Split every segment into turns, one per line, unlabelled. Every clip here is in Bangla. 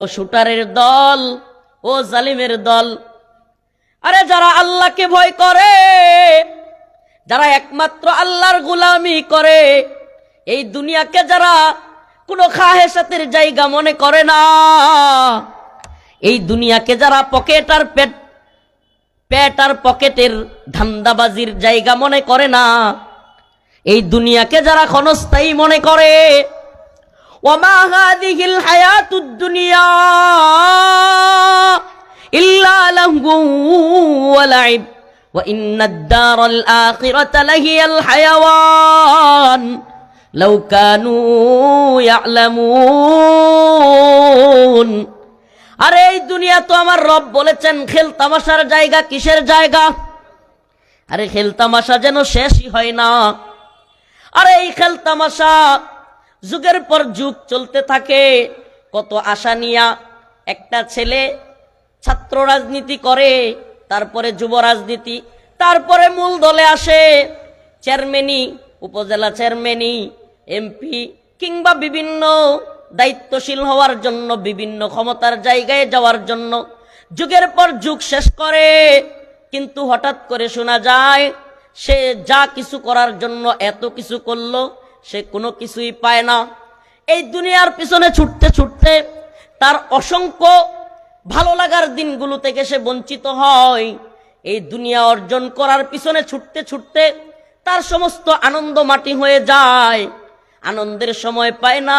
ও শুটারের দল, ও জালিমের দল, আরে যারা আল্লাহকে ভয় করে, যারা একমাত্র আল্লাহর গোলামি করে, এই দুনিয়াকে যারা কোনো খাহেসাতের জায়গা মনে করে না, এই দুনিয়াকে যারা পকেট আর পেট আর পকেটের ধান্দাবাজির জায়গা মনে করে না, এই দুনিয়াকে যারা ক্ষণস্থায়ী মনে করে, ওয়ামা হাযিহিল হায়াতুদ দুনিয়া ইল্লা লাহু ওয়া লাইব ওয়া ইন্নাদ দারাল আখিরাতা লাহিয়াল হায়াওয়ান লাউ কানু ইয়ালামুন। আরে এই দুনিয়া তো আমার রব বলেছেন খেল তামাশার জায়গা। কিসের জায়গা? আরে খেল তামাশা যেন শেষই হয় না। আরে এই খেল তামাশা যুগের পর যুগ চলতে থাকে। কত আশা নিয়া একটা ছেলে ছাত্র রাজনীতি করে, তারপরে যুব রাজনীতি, তারপরে মূল দলে আসে, চেয়ারম্যানি, উপজেলা চেয়ারম্যানি, এমপি কিংবা বিভিন্ন দায়িত্বশীল হওয়ার জন্য, বিভিন্ন ক্ষমতার জায়গায় যাওয়ার জন্য যুগের পর যুগ শেষ করে। কিন্তু হঠাৎ করে শোনা যায় সে যা কিছু করার জন্য এত কিছু করলো, সে কোনো কিছুই পায় না। এই দুনিয়ার পিছনে ছুটতে ছুটতে তার অসংখ্য ভালো লাগার দিনগুলো থেকে সে বঞ্চিত হয়। এই দুনিয়া অর্জন করার পিছনে ছুটতে ছুটতে তার সমস্ত আনন্দ মাটি হয়ে যায়, আনন্দের সময় পায় না,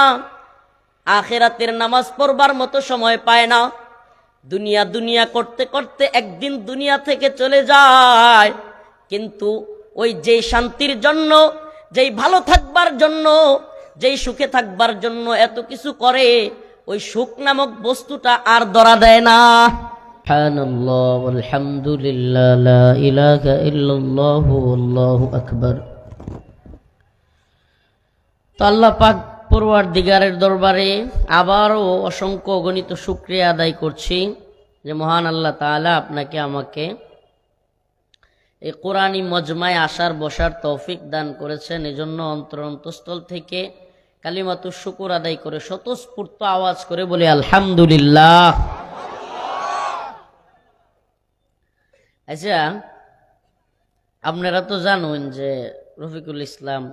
আখিরাতের নামাজ পড়বার মতো সময় পায় না। দুনিয়া দুনিয়া করতে করতে একদিন দুনিয়া থেকে চলে যায়। কিন্তু ওই যেই শান্তির জন্য, যেই ভালো থাকবার জন্য, যেই সুখে থাকবার জন্য এত কিছু করে, ওই সুখ নামক বস্তুটা আর ধরা দেয় না। সুবহানাল্লাহ আলহামদুলিল্লাহ লা ইলাহা ইল্লাল্লাহ আল্লাহু আকবার। তো আল্লাহ পাক পরওয়ারদিগারের দরবারে আবারও অসংখ্য অগণিত শুকরিয়া আদায় করছি যে মহান আল্লাহ তাআলা আপনাকে আমাকে এই কোরআনী মজমায় আসার বসার তৌফিক দান করেছেন। এজন্য অন্তরস্থল থেকে কালিমাতুশ শুকর আদায় করে স্বতঃস্ফূর্ত আওয়াজ করে বলি আলহামদুলিল্লাহ। আচ্ছা, আপনারা তো জানেন যে রফিকুল ইসলাম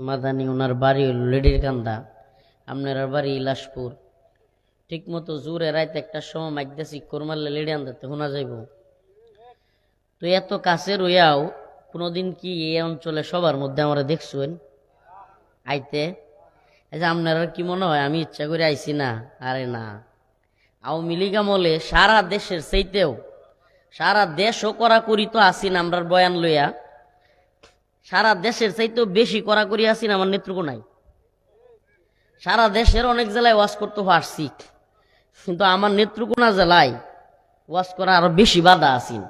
মাদানী ওনার বাড়ি হল লেডিরকান্দা, আপনার বাড়ি ইলাসপুর। ঠিক মতো জোরে রাইতে একটা সময় মাইকদাসি কোরমাল্লে লেডি আন্দাতে শোনা যাইব। তো এত কাছে রইয়াও কোনোদিন কি এই অঞ্চলে সবার মধ্যে আমরা দেখছেন আইতে? আচ্ছা, আপনারা কি মনে হয় আমি ইচ্ছা করে আইছি না? আরে না, আওয়ামী লীগ আমলে সারা দেশের চাইতেও, সারা দেশও কড়াকড়ি তো আসিন আমরার বয়ান লইয়া, সারা দেশের চাইতেও বেশি কড়াকড়ি আসিন আমার নেত্রকোনায়। সারা দেশের অনেক জেলায় ওয়াজ করতে পারছি, কিন্তু আমার নেত্রকোনা জেলায় ওয়াজ করা আরো বেশি বাধা আসিন।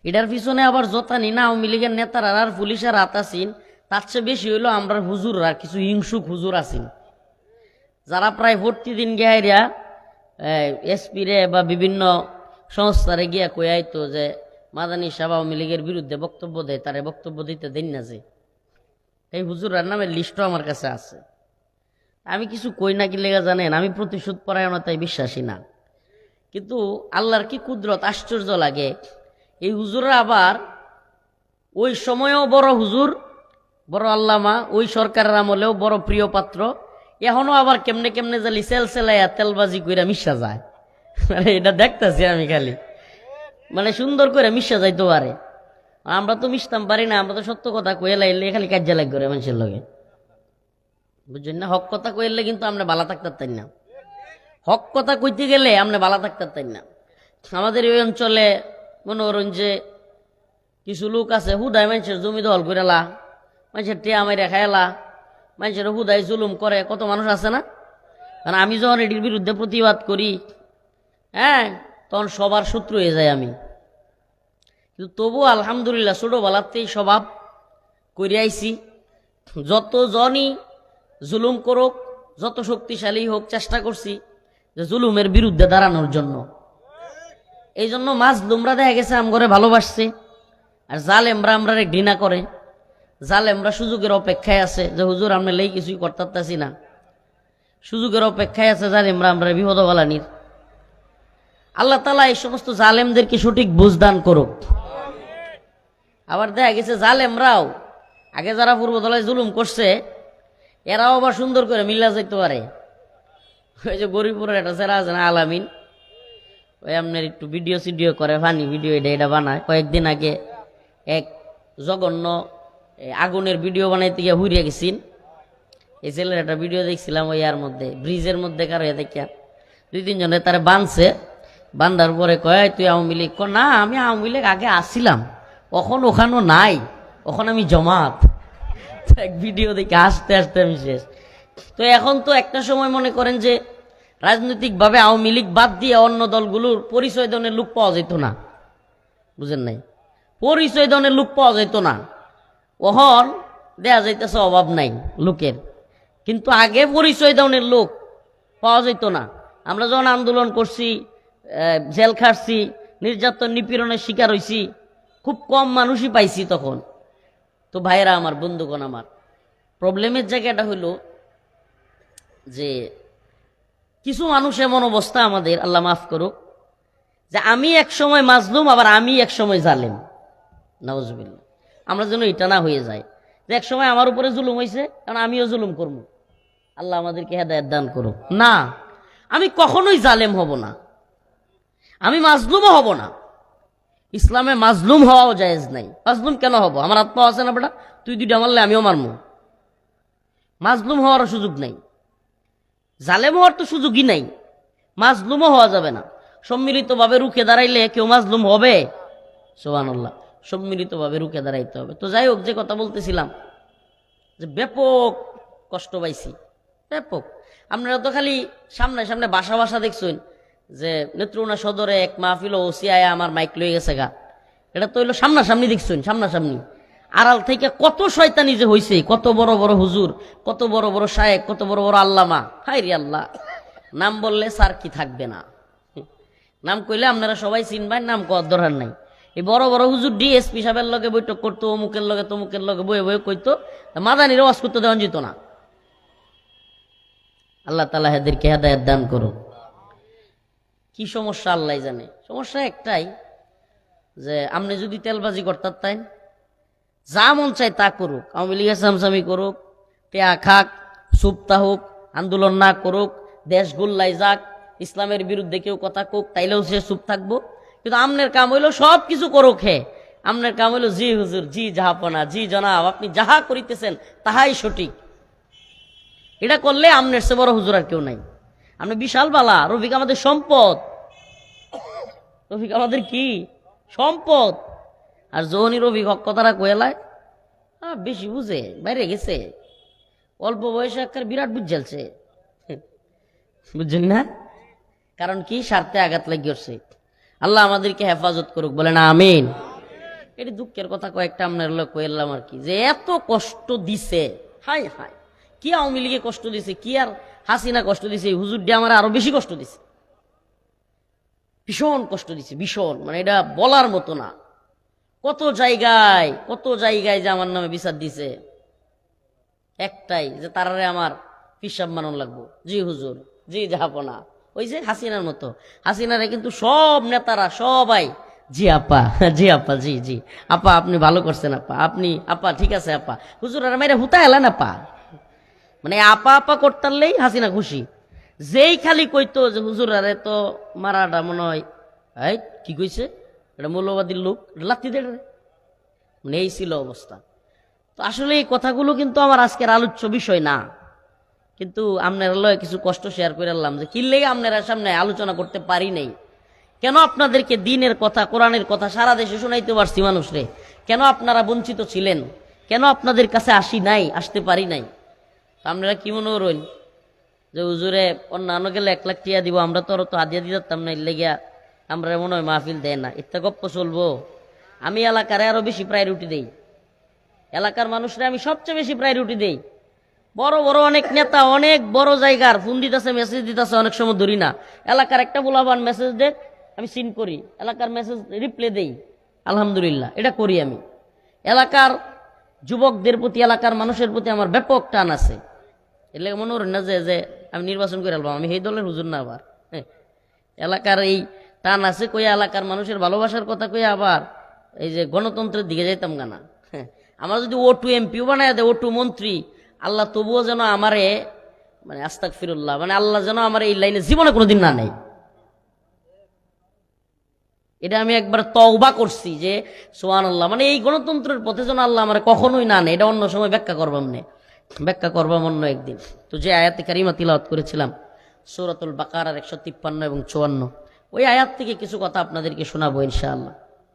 এটার পিছনে আবার যতানি না আওয়ামী লীগের নেতারা আর পুলিশের হাত আসিন, তার চেয়ে বেশি হইলো আমরা হুজুর আর কিছু হিংসুক হুজুর আসিন, যারা প্রায় প্রতিদিন গিয়া এসপি রে বা বিভিন্ন সংস্থারে গিয়া কই আইতো যে মাদানী সাহেব আওয়ামী লীগের বিরুদ্ধে বক্তব্য দেয়, তারে বক্তব্য দিতে দেন না। যে এই হুজুরার নামের লিস্টও আমার কাছে আছে। আমি কিছু কই না কি লেগা জানেন, আমি প্রতিশোধ পরায়ণতায় বিশ্বাসী না। কিন্তু আল্লাহর কি কুদরত, আশ্চর্য লাগে। এই হুজুররা আবার ওই সময়েও বড় হুজুর, বড় আল্লামা, ওই সরকারের আমলেও বড় প্রিয় পাত্র, এখনো আবার কেমনে কেমনে জালি সেলসেলাইয়া তেলবাজি কইরা মিশা যায়। মানে এটা দেখতেছি আমি খালি, মানে সুন্দর করে মিশা যাইতে পারে। আমরা তো মিশতাম পারি না, আমরা তো সত্য কথা কয়ে লাইলে খালি কাজ্যা লাগ করে মানুষের লগে, বুঝছেন না? হক কথা কইলে কিন্তু আমরা বালা থাকতাম না, হক কথা কইতে গেলে আমরা বালা থাকতাম না। আমাদের এই অঞ্চলে মনে করেন যে কিছু লোক আছে হুদায় মানুষের জমি দখল করেলা, মানুষের টিয়া মাইরা খাইলা, মানুষের হুদায় জুলুম করে, কত মানুষ আছে না? কারণ আমি যখন এটির বিরুদ্ধে প্রতিবাদ করি, হ্যাঁ, তখন সবার শত্রু হয়ে যায় আমি। কিন্তু তবু আলহামদুলিল্লাহ ছোটবেলাতেই স্বভাব করে আইছি, যত জনই জুলুম করুক, যত শক্তিশালী হোক, চেষ্টা করছি যে জুলুমের বিরুদ্ধে দাঁড়ানোর জন্য। এই জন্য মাজলুমরা দেখা গেছে আমগরে ভালোবাসছে, আর জালেমরা আমরারে ঘৃণা করে। জালেমরা সুযোগের অপেক্ষায় আছে যে হুজুর আমরা লেই কিছুই করতে পারতাছি না, সুযোগের অপেক্ষায় আছে জালিমরা আমরা বিপদ বালানির। আল্লাহ তাআলা এই সমস্ত জালেমদেরকে সঠিক বুঝদান করুক। আবার দেখা গেছে জালেমরাও আগে যারা পূর্বতলায় জুলুম করছে এরাও আবার সুন্দর করে মিল্লা যাইতে পারে। ওই যে গরিপুরের একটা ছেলে আছে না আলামিন, ওই আপনার একটু ভিডিও সিডিও করে, ফানি ভিডিও এটা বানায়। কয়েকদিন আগে এক জঘন্য আগুনের ভিডিও বানাইতে গিয়ে হুইরিয়ে গেছিন। এই ছেলের একটা ভিডিও দেখছিলাম ওই আর মধ্যে ব্রিজের মধ্যে কারো দেখিয়া 2-3 জনে তারা বাঁধছে। বান্ধার পরে কয় তুই আওয়ামী লীগ? না আমি আওয়ামী লীগ আগে আসছিলাম, এখন ওখানেও নাই, ওখানে আমি জমাত। এক ভিডিও দেখে আসতে আসতে আমি শেষ। তো এখন তো একটা সময় মনে করেন যে রাজনৈতিকভাবে আওয়ামী লীগ বাদ দিয়ে অন্য দলগুলোর পরিচয় দনের লোক পাওয়া যেত না, বুঝেন নাই? পরিচয় দনের লোক পাওয়া যেত না, ওহন দেয়া যাইতেছে অভাব নাই লোকের। কিন্তু আগে পরিচয় দনের লোক পাওয়া যেত না। আমরা যখন আন্দোলন করছি, জেল খাটছি, নির্যাতন নিপীড়নের শিকার হয়েছি, খুব কম মানুষই পাইছি তখন। তো ভাইরা আমার, বন্ধুগণ আমার, প্রবলেমের জায়গাটা হলো যে কিছু মানুষ এমন অবস্থা আমাদের, আল্লাহ মাফ করুক, যে আমি এক সময় মাজলুম আবার আমি এক সময় জালেম। নাউজুবিল্লাহ। আমরা যেন এটা না হয়ে যায় যে এক সময় আমার উপরে জুলুম হয়েছে কারণ আমিও জুলুম করব। আল্লাহ আমাদেরকে হেদায়েত দান করুক। না, আমি কখনোই জালেম হব না, আমি মাজলুমও হব না। ইসলামে মাজলুম হওয়াও জায়েজ নাই। মাজলুম কেন হব? আমার আত্মা আছে না বেটা, তুই 2টা মারলে আমিও মারমু। মাজলুম হওয়ারও সুযোগ নাই, জালেম হওয়ার তো সুযোগই নাই, মাজলুমও হওয়া যাবে না। সম্মিলিতভাবে রুখে দাঁড়াইলে কেউ মাজলুম হবে? সুবহানাল্লাহ। সম্মিলিতভাবে রুখে দাঁড়াইতে হবে। তো যাই হোক, যে কথা বলতেছিলাম যে ব্যাপক কষ্ট পাইছি, ব্যাপক। আপনারা তো খালি সামনে সামনে বাসা বাসা দেখছেন যে নেত্রকোনা সদরে এক মাহফিল ওসি আয়া আমার মাইক লয়ে গেছে গা, এটা তো হইলো সামনাসামনি দেখছেন, সামনাসামনি। আড়াল থেকে কত শয়তানি যে হইছে, কত বড় বড় হুজুর, কত বড় বড় শায়েক, কত বড় বড় আল্লামা। হায় রে আল্লাহ, নাম বললে স্যার কি থাকবে না? নাম কইলে আপনারা সবাই চিনবেন, নাম কর দরকার নাই। এই বড় বড় হুজুর ডিএসপি সাহেবের লগে বৈঠক করতো, অমুকের লগে তমুকের লগে বয়ে বয়ে কইতো, মাদানির ওয়াজ করতে দেওয়া যেত না। আল্লাহ তাআলা এদেরকে হেদায়েত দান করুন। কি সমস্যা আল্লাহ জানে। সমস্যা একটাই, যে আপনি যদি তেলবাজি করতে তাই যা মন চাই তা করুক, আওয়ামী লীগের সামসামি করুক, টেয়া খাক, সুপ্তা হোক, আন্দোলন না করুক, দেশ গুল্লাই যাক, ইসলামের বিরুদ্ধে কেউ কথা কোক, তাইলেও সে চুপ থাকবো। কিন্তু আমনের কাম হইলো সব কিছু করুক হে, আমনের কাম হইলো জি হুজুর, জি জাহাপনা, জি জনাব, আপনি যাহা করিতেছেন তাহাই সঠিক। এটা করলে আমনের সে বড় হুজুর আর কেউ নাই। আপনি বিশাল বালা। রফিক আমাদের সম্পদ, রফিক আমাদের কি সম্পদ। আর যখনই রফিক হক কথাটা কয়েলায় বেশি বুঝে, বাইরে গেছে, অল্প বয়সে একটা বিরাট বুঝালছে, বুঝছেন না? কারণ কি, স্বার্থে আঘাত লাগিয়েছে। আল্লাহ আমাদেরকে হেফাজত করুক, বলে না আমিন। এটি দুঃখের কথা কয়েকটা আপনার লোক কইলাম আর কি, যে এত কষ্ট দিছে। হাই হাই, কি আওয়ামী লীগে কষ্ট দিছে, কি আর হাসিনা কষ্ট দিছে, হুজুর দিয়ে আমার আরো বেশি কষ্ট দিছে, ভীষণ কষ্ট দিছে, ভীষণ। মানে এটা বলার মতো না। কত জায়গায় কত জায়গায় যে আমার নামে বিচার দিছে, একটাই যে তারারে আমার পিসাব মানন লাগবো, জি হুজুর, জি জাহাপনা। ওই যে হাসিনার মতো। হাসিনারে কিন্তু সব নেতারা সবাই জি আপা, জি আপা, জি জি আপা, আপনি ভালো করছেন আপা, আপনি আপা ঠিক আছে আপা। হুজুর আর মেয়েরা হুতা এলেন আপা, মানে আপা আপা করতারলেই হাসিনা খুশি। যেই খালি কইতো যে হুজুর আরে তো মারাটা মনে হয়, এই কি কইছে, এটা মৌলবাদীর লোক, লাত্তি দে। মানে এই ছিল অবস্থা। তো আসলে এই কথাগুলো কিন্তু আমার আজকের আলোচ্য বিষয় না, কিন্তু আপনারা লয় কিছু কষ্ট শেয়ার করে আনলাম যে কি লেগে আপনারা সামনে আলোচনা করতে পারি নাই। কেন আপনাদেরকে দিনের কথা, কোরআনের কথা সারা দেশে শোনাইতে পারছি মানুষরে, কেন আপনারা বঞ্চিত ছিলেন, কেন আপনাদের কাছে আসি নাই, আসতে পারি নাই। আপনারা কি মনে করেন যে হুজুরে অন্যান্য গেলে 1 লাখ টিয়া দিব, আমরা তো আদিয়া দিতাম না, লেগিয়া আমরা মনে হয় মাহফিল দেয় না, ইত্যা গপ্প চলবো। আমি এলাকারে আরো বেশি প্রায়োরিটি দেই, এলাকার মানুষরা আমি সবচেয়ে বেশি প্রায়োরিটি দেই। বড় বড় অনেক নেতা অনেক বড় জায়গার ফোন দিতেছে, মেসেজ দিতেছে, অনেক সময় ধরি না। এলাকার একটা পোলাপান মেসেজ দেয়, আমি সিন করি, এলাকার মেসেজ রিপ্লাই দেই, আলহামদুলিল্লাহ, এটা করি আমি। এলাকার যুবকদের প্রতি, এলাকার মানুষের প্রতি আমার ব্যাপক টান আছে। এর লাগে মনে করেন না যে আমি নির্বাচন করে আলবাম, আমি এই দলের হুজুর না। আবার এলাকার এই টান আছে কইয়া, এলাকার মানুষের ভালোবাসার কথা কইয়া আবার এই যে গণতন্ত্রের দিকে যাইতাম গানা। আমার যদি ওটু এমপিও বানায় দেয়, ওটু মন্ত্রী, আল্লাহ তবুও যেন আমারে মানে আস্তাগফিরুল্লাহ, মানে আল্লাহ যেন আমার এই লাইনে জীবনে কোনোদিন না নেই। এটা আমি একবার তওবা করছি যে সুবহানাল্লাহ, মানে এই গণতন্ত্রের পথে যেন আল্লাহ আমার কখনোই না নেই। এটা অন্য সময় ব্যাখ্যা করবাম অন্য একদিন। তো যে আয়াতে কারিমা তিলাওয়াত করেছিলাম সূরাতুল বাকারার 153 এবং 54, ওই আয়াত থেকে কিছু কথা আপনাদেরকে শোনাবো ইনশাআল্লাহ।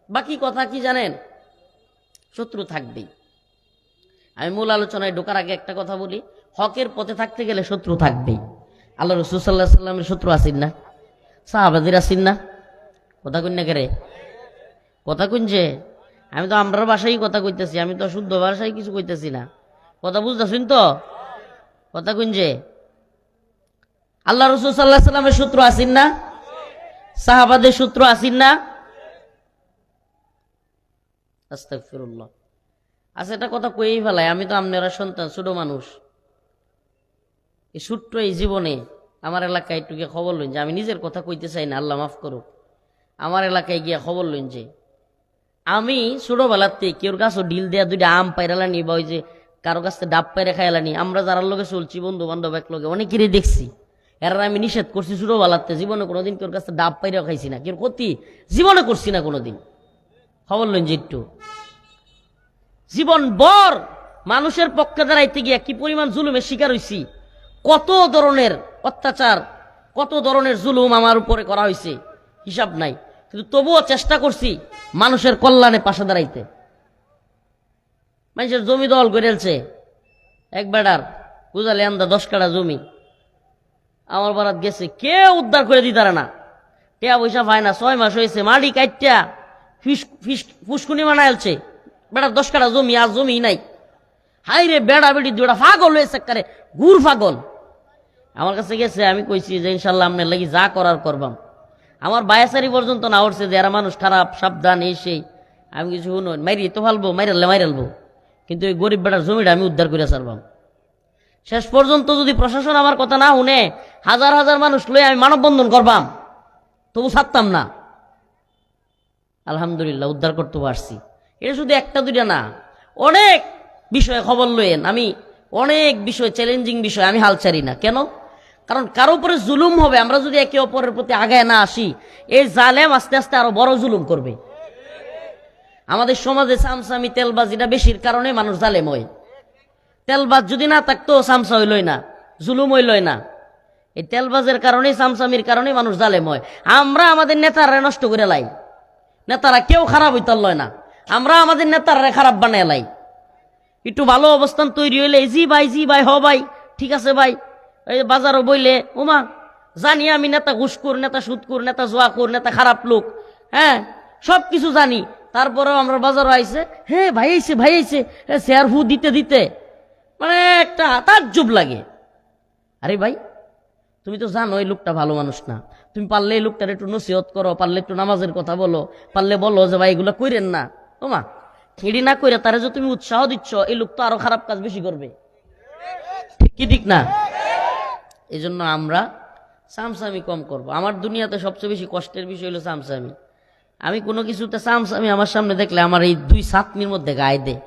বাকি কথা কি জানেন, শত্রু থাকবেই। আমি মূল আলোচনায় ঢোকার আগে একটা কথা বলি, হকের পথে থাকতে গেলে শত্রু থাকবেই। আল্লাহ রাসূল সাল্লাল্লাহু আলাইহি সাল্লামের শত্রু আছেন না? সাহাবাদের আছেন না? কথা কইন না কেরে, কথা কইন যে আমি তো আমরার ভাষায় কথা কইতেছি, আমি তো শুদ্ধ ভাষায় কিছু কইতেছি না। কথা বুঝতেছেন তো? কথা কইন যে আল্লাহ রাসূল সাল্লাল্লাহু আলাইহি সাল্লামের শত্রু আছেন না? সাহাবাদের শত্রু আছেন না? আস্তাগফিরুল্লাহ। আচ্ছা, এটা কথা কইই ফেলাই, আমি তো আপনারা সন্তান, ছোট মানুষ। এই ছোট্ট এই জীবনে আমার এলাকায় একটু গিয়ে খবর লইন যে, আমি নিজের কথা কইতে চাই না, আল্লাহ মাফ করুক। আমার এলাকায় গিয়া খবর লইন যে আমি ছোটবেলাতে কেউর কাছে ডিল দেয়া দুইটা আম পাইরালানি, বা ওই যে কারো কাছে ডাব পাইরে খাইলানি। আমরা যারা লোকে চলছি বন্ধু বান্ধব এক লোকে অনেকেরই দেখছি, এরা আমি নিষেধ করছি ছোটবেলাতে, জীবনে কোনোদিন কেউর কাছে ডাব পাইরেও খাইছি না, কেউ ক্ষতি জীবনে করছি না কোনোদিন। খবর লইন যে একটু জীবন বর মানুষের পক্ষে দাঁড়াইতে গিয়া কি পরিমাণ জুলুমের শিকার হইছি, কত ধরনের অত্যাচার, কত ধরনের জুলুম আমার উপরে করা হয়েছে, হিসাব নাই। কিন্তু তবুও চেষ্টা করছি মানুষের কল্যাণে পাশে দাঁড়াইতে। মানুষের জমি দল করেছে, এক বেড়ার বুঝালে আন্দা 10 কাঠা জমি আমার বারাত গেছে, কেউ উদ্ধার করে দিতারে না, টিয়া পয়সা পায় না। 6 মাস হয়েছে, মাটি কাইটা ফুসকুনি মানাইলছে, বেড়ার 10 কাঠা জমি, আর জমি নাই। হাই রে বেড়া বেড়ি দুটা পাগল হয়েছে, একেবারে গুড় পাগল। আমার কাছে গেছে, আমি কইছি যে ইনশাল্লাহ আপনার লাগি যা করার করবাম। আমার বায়াসারি পর্যন্ত না উঠছে যে এরা মানুষ খারাপ, সাবধান, এই সেই। আমি কিছু শুনো মাইরি তো ফালবো, মাইরালবো, কিন্তু ওই গরিব বেটার জমিটা আমি উদ্ধার করে ছাড়বাম। শেষ পর্যন্ত যদি প্রশাসন আমার কথা না শুনে, হাজার হাজার মানুষ লয়ে আমি মানববন্ধন করবাম, তবু ছাড়তাম না। আলহামদুলিল্লাহ উদ্ধার করতে পারছি। এটা শুধু একটা দুইটা না, অনেক বিষয়ে খবর লয়েন। আমি অনেক বিষয়, চ্যালেঞ্জিং বিষয় আমি হাল ছাড়ি না। কেন? কারণ কারো উপরে জুলুম হবে, আমরা যদি একে অপরের প্রতি আগায় না আসি, এই জালেম আস্তে আস্তে আরো বড় জুলুম করবে। আমাদের সমাজে সামসামি তেলবাজিটা বেশির কারণে মানুষ জালেম হয়। তেলবাজ যদি না থাকতো সামসা হইলই না, জুলুম হইলই না। এই তেলবাজের কারণে, সামসামির কারণে মানুষ জালেম হয়। আমরা আমাদের নেতারা নষ্ট করে লাই, নেতারা কেউ খারাপ হইতে লয় না, আমরা আমাদের নেতারা খারাপ বানায় লাই। একটু ভালো অবস্থান তৈরি হইলে জি ভাই হ ভাই, ঠিক আছে ভাই। এই বাজারও বইলে ওমা জানি আমি নেতা ঘুষখোর, নেতা সুদখোর, নেতা জুয়াখোর, নেতা খারাপ লোক, হ্যাঁ সব কিছু জানি। তারপরেও আমরা বাজারও আইছে, হ্যাঁ ভাই আইছে শেয়ার ফু দিতে দিতে মানে একটা তাজ্জব লাগে। আরে ভাই তুমি তো জানো এই লোকটা ভালো মানুষ না, তুমি পারলে এই লোকটার একটু নসিহত করো, পারলে একটু নামাজের কথা বলো, পারলে বলো যে ভাই এগুলো কইরেন না। ওমা এডি না কইরা তারে যে তুমি উৎসাহ দিচ্ছ, এই লোক তো আরো খারাপ কাজ বেশি করবে, ঠিক কি ঠিক না? এই জন্য আমরা সামসামি কম করব। আমার দুনিয়াতে সবচেয়ে বেশি কষ্টের বিষয় হলো সামসামি। আমি কোনো কিছুতে সামসামি আমার সামনে দেখলে আমার এই 2 সাতনির মধ্যে গায়ে দেয়,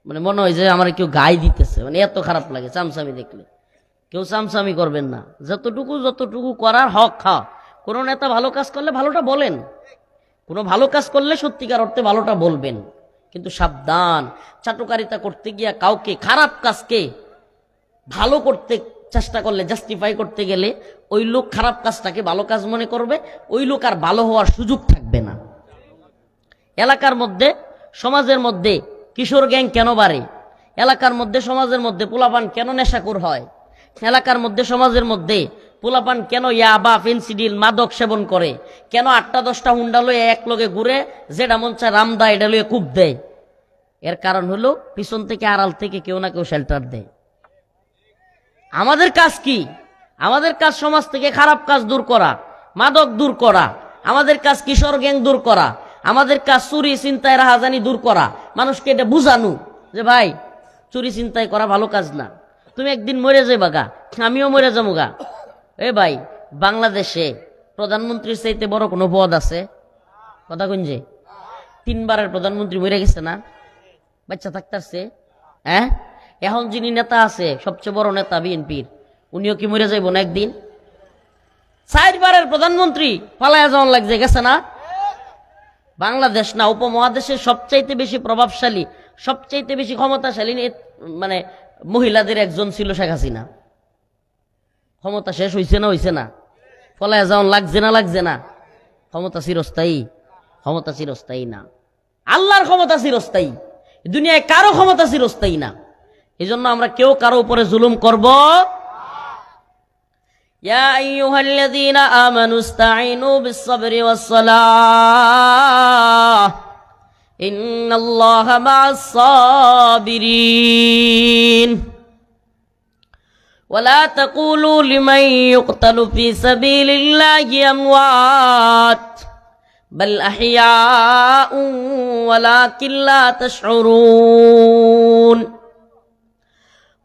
মানে মনে হয় যে আমার কেউ গায়ে দিতেছে, মানে এত খারাপ লাগে সামসামি দেখলে। কেউ সামসামি করবেন না, যতটুকু করার হক খাওয়া। কোনো নেতা ভালো কাজ করলে ভালোটা বলেন, কোনো ভালো কাজ করলে সত্যিকার অর্থে ভালোটা বলবেন, কিন্তু সাবধান, চাটুকারিতা করতে গিয়া কাউকে খারাপ কাজকে ভালো করতে চেষ্টা করলে, জাস্টিফাই করতে গেলে ওই লোক খারাপ কাজটাকে ভালো কাজ মনে করবে, ওই লোক আর ভালো হওয়ার সুযোগ থাকবে না। এলাকার মধ্যে, সমাজের মধ্যে কিশোর গ্যাং কেন বাড়ে, এলাকার মধ্যে সমাজের মধ্যে পোলাপান কেন নেশাখোর হয়, এলাকার মধ্যে সমাজের মধ্যে পোলাপান কেন ইয়াবা, ফেন্সিডিল, মাদক সেবন করে, কেন 8টা-10টা হুন্ডা লয়ে এক লগে ঘুরে, যেটা মন চায় রামদা এটা লয়ে কূপ দেয়, এর কারণ হলো পিছন থেকে আড়াল থেকে কেউ না কেউ শেল্টার দেয়। আমাদের কাজ কি? আমাদের কাজ সমাজ থেকে খারাপ কাজ দূর করা, মাদক দূর করা, আমাদের কাজ কিশোর গ্যাং দূর করা, আমাদের কাজ চুরি চিন্তায় রাহাজানি দূর করা, মানুষকে এটা বুঝানো যে ভাই চুরি চিন্তায় করা ভালো কাজ না, তুমি একদিন মরে যাইবা গা, আমিও মরে যাবো গা। এ ভাই, বাংলাদেশে প্রধানমন্ত্রীর চাইতে বড় কোনো পদ আছে? কথা কইন যে 3 বারের প্রধানমন্ত্রী মরে গেছে না, বাচ্চা থাকতেছে। হ্যাঁ, এখন যিনি নেতা আছে সবচেয়ে বড় নেতা বিএনপির, উনিও কি মরে যাইব না একদিন? 4 বারের প্রধানমন্ত্রী পালায়া যাওয়ান লাগছে, গেছে না? বাংলাদেশ না উপমহাদেশের সবচাইতে বেশি প্রভাবশালী, সবচাইতে বেশি ক্ষমতাশালী মানে মহিলাদের একজন ছিল শেখ হাসিনা। ক্ষমতা শেষ হইছে না, হইছে না? পলায়া যাওয়ান লাগছে না, লাগছে না? ক্ষমতা চিরস্থায়ী? ক্ষমতা চিরস্থায়ী না, আল্লাহর ক্ষমতা চিরস্থায়ী। দুনিয়ায় কারো ক্ষমতা চিরস্থায়ী না। এই জন্য আমরা কেউ কারো উপরে জুলুম করব। ইয়া আইয়ুহাল্লাযীনা আমানু ইসতাঈনু বিস-সাবরি ওয়াস-সালাহ ইন্নাল্লাহা মা'আস-সাবিরিন ওয়া লা তাকুলু লিমান ইউকতালু ফী সাবিলিল্লাহি আমওয়াত বাল আহইয়াউ ওয়ালাকিন লা তাশউরুন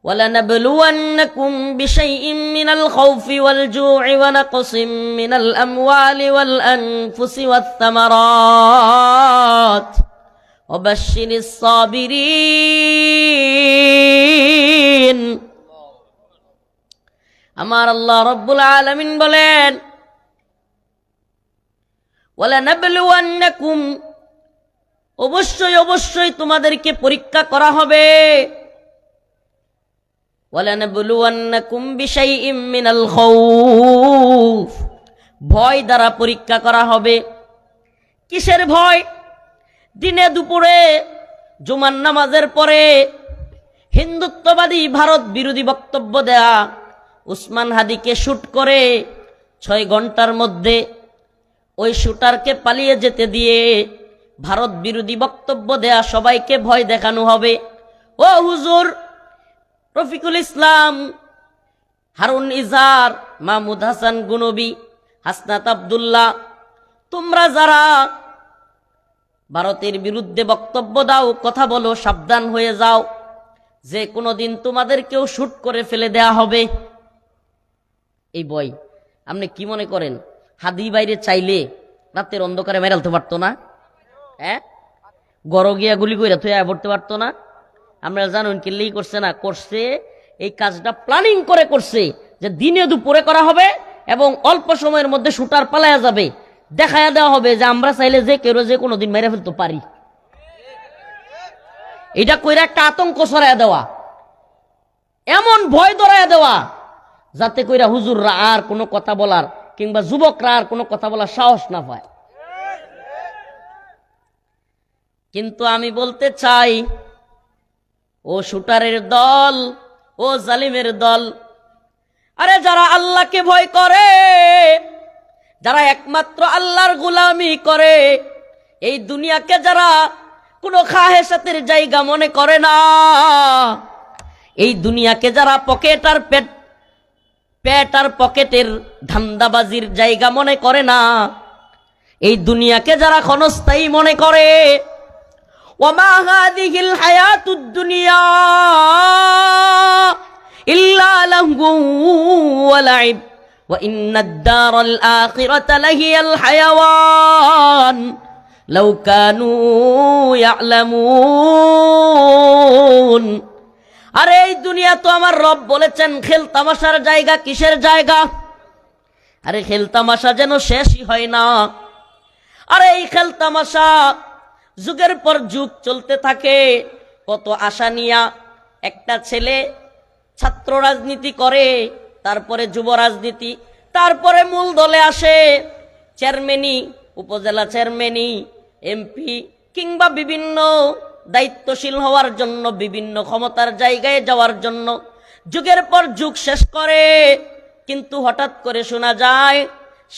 وَلَنَبْلُوَنَّكُمْ بِشَيْءٍ مِّنَ الْخَوْفِ وَالْجُوعِ وَنَقْصٍ مِّنَ الْأَمْوَالِ وَالْأَنفُسِ وَالثَّمَرَاتِ وَبَشِّرِ الصَّابِرِينَ আমার আল্লাহ রব্বুল আলামিন বলেন, وَلَنَبْلُوَنَّكُمْ অবশ্যই অবশ্যই তোমাদেরকে পরীক্ষা করা হবে। وَلَنَبْلُوَنَّكُمْ بِشَيْءٍ مِّنَ الْخَوْفِ ভয় দ্বারা পরীক্ষা করা হবে। কিসের ভয়? দিনে দুপুরে জুমার নামাজের পরে হিন্দুত্ববাদী ভারত বিরোধী বক্তব্য দেয়া উসমান হাদিকে শুট করে 6 ঘন্টার মধ্যে ওই শুটারকে পালিয়ে যেতে দিয়ে ভারত বিরোধী বক্তব্য দেয়া সবাইকে ভয় দেখানো হবে। ও হুজুর রফিকুল ইসলাম, হারুন ইজার, মাহমুদ হাসান গুনবি, হাসনাত আব্দুল্লাহ, তোমরা যারা ভারতের বিরুদ্ধে বক্তব্য দাও, কথা বলো, সাবধান হয়ে যাও, যে কোনোদিন তোমাদেরকেও শুট করে ফেলে দেয়া হবে। এই ভয় আপনি কি মনে করেন হাদি বাইরে চাইলে রাতের অন্ধকারে মেরালতে পারতো না? হ্যাঁ, গড় গিয়া গুলি কইরা তুই পড়তে পারতো না? আপনারা জানুন কিল্লেই করছে না, করছে এই কাজটা প্ল্যানিং করে করছে যে দিনে দুপুরে করা হবে এবং অল্প সময়ের মধ্যে শুটার পালায়া যাবে, দেখায়া দেওয়া হবে যে আমরা চাইলে যে কেউ যে কোনোদিন মেরে ফেলতে পারি। এটা কইরা একটা আতঙ্ক ছড়াইয়া দেওয়া, এমন ভয় ধরাইয়া দেওয়া যাতে কইরা হুজুররা আর কোনো কথা বলার কিংবা যুবকরা আর কোনো কথা বলার সাহস না পায়। কিন্তু আমি বলতে চাই, ও শুটারের দল, ও জালিমের দল, আরে যারা আল্লাহকে ভয় করে, যারা একমাত্র আল্লাহর গোলামি করে, এই দুনিয়াকে যারা কোনো খাহেসাতের জায়গা মনে করে না, এই দুনিয়াকে যারা পকেট আর পেট আর পকেটের ধান্দাবাজির জায়গা মনে করে না, এই দুনিয়াকে যারা ক্ষণস্থায়ী মনে করে, ওয়ামা হাযিহিল হায়াতুদ দুনিয়া ইল্লা লাহু ওয়া লাইব ওয়া ইন্নাদ দারাল আখিরাতা লাহিয়াল হায়াওয়ান লাউ কানু ইয়ালামুন। আরে এই দুনিয়া তো আমার রব বলেছেন খেল তামাশার জায়গা। কিসের জায়গা? আরে খেল তামাশা যেন শেষই হয় না। আরে এই খেল তামাশা যুগের পর যুগ চলতে থাকে। কত আশা নিয়া একটা ছেলে ছাত্র রাজনীতি করে, তারপরে যুব রাজনীতি, তারপরে মূল দলে আসে, চেয়ারম্যানি, উপজেলা চেয়ারম্যানি, এমপি কিংবা বিভিন্ন দায়িত্বশীল হওয়ার জন্য, বিভিন্ন ক্ষমতার জায়গায় যাওয়ার জন্য যুগের পর যুগ শেষ করে। কিন্তু হঠাৎ করে শোনা যায়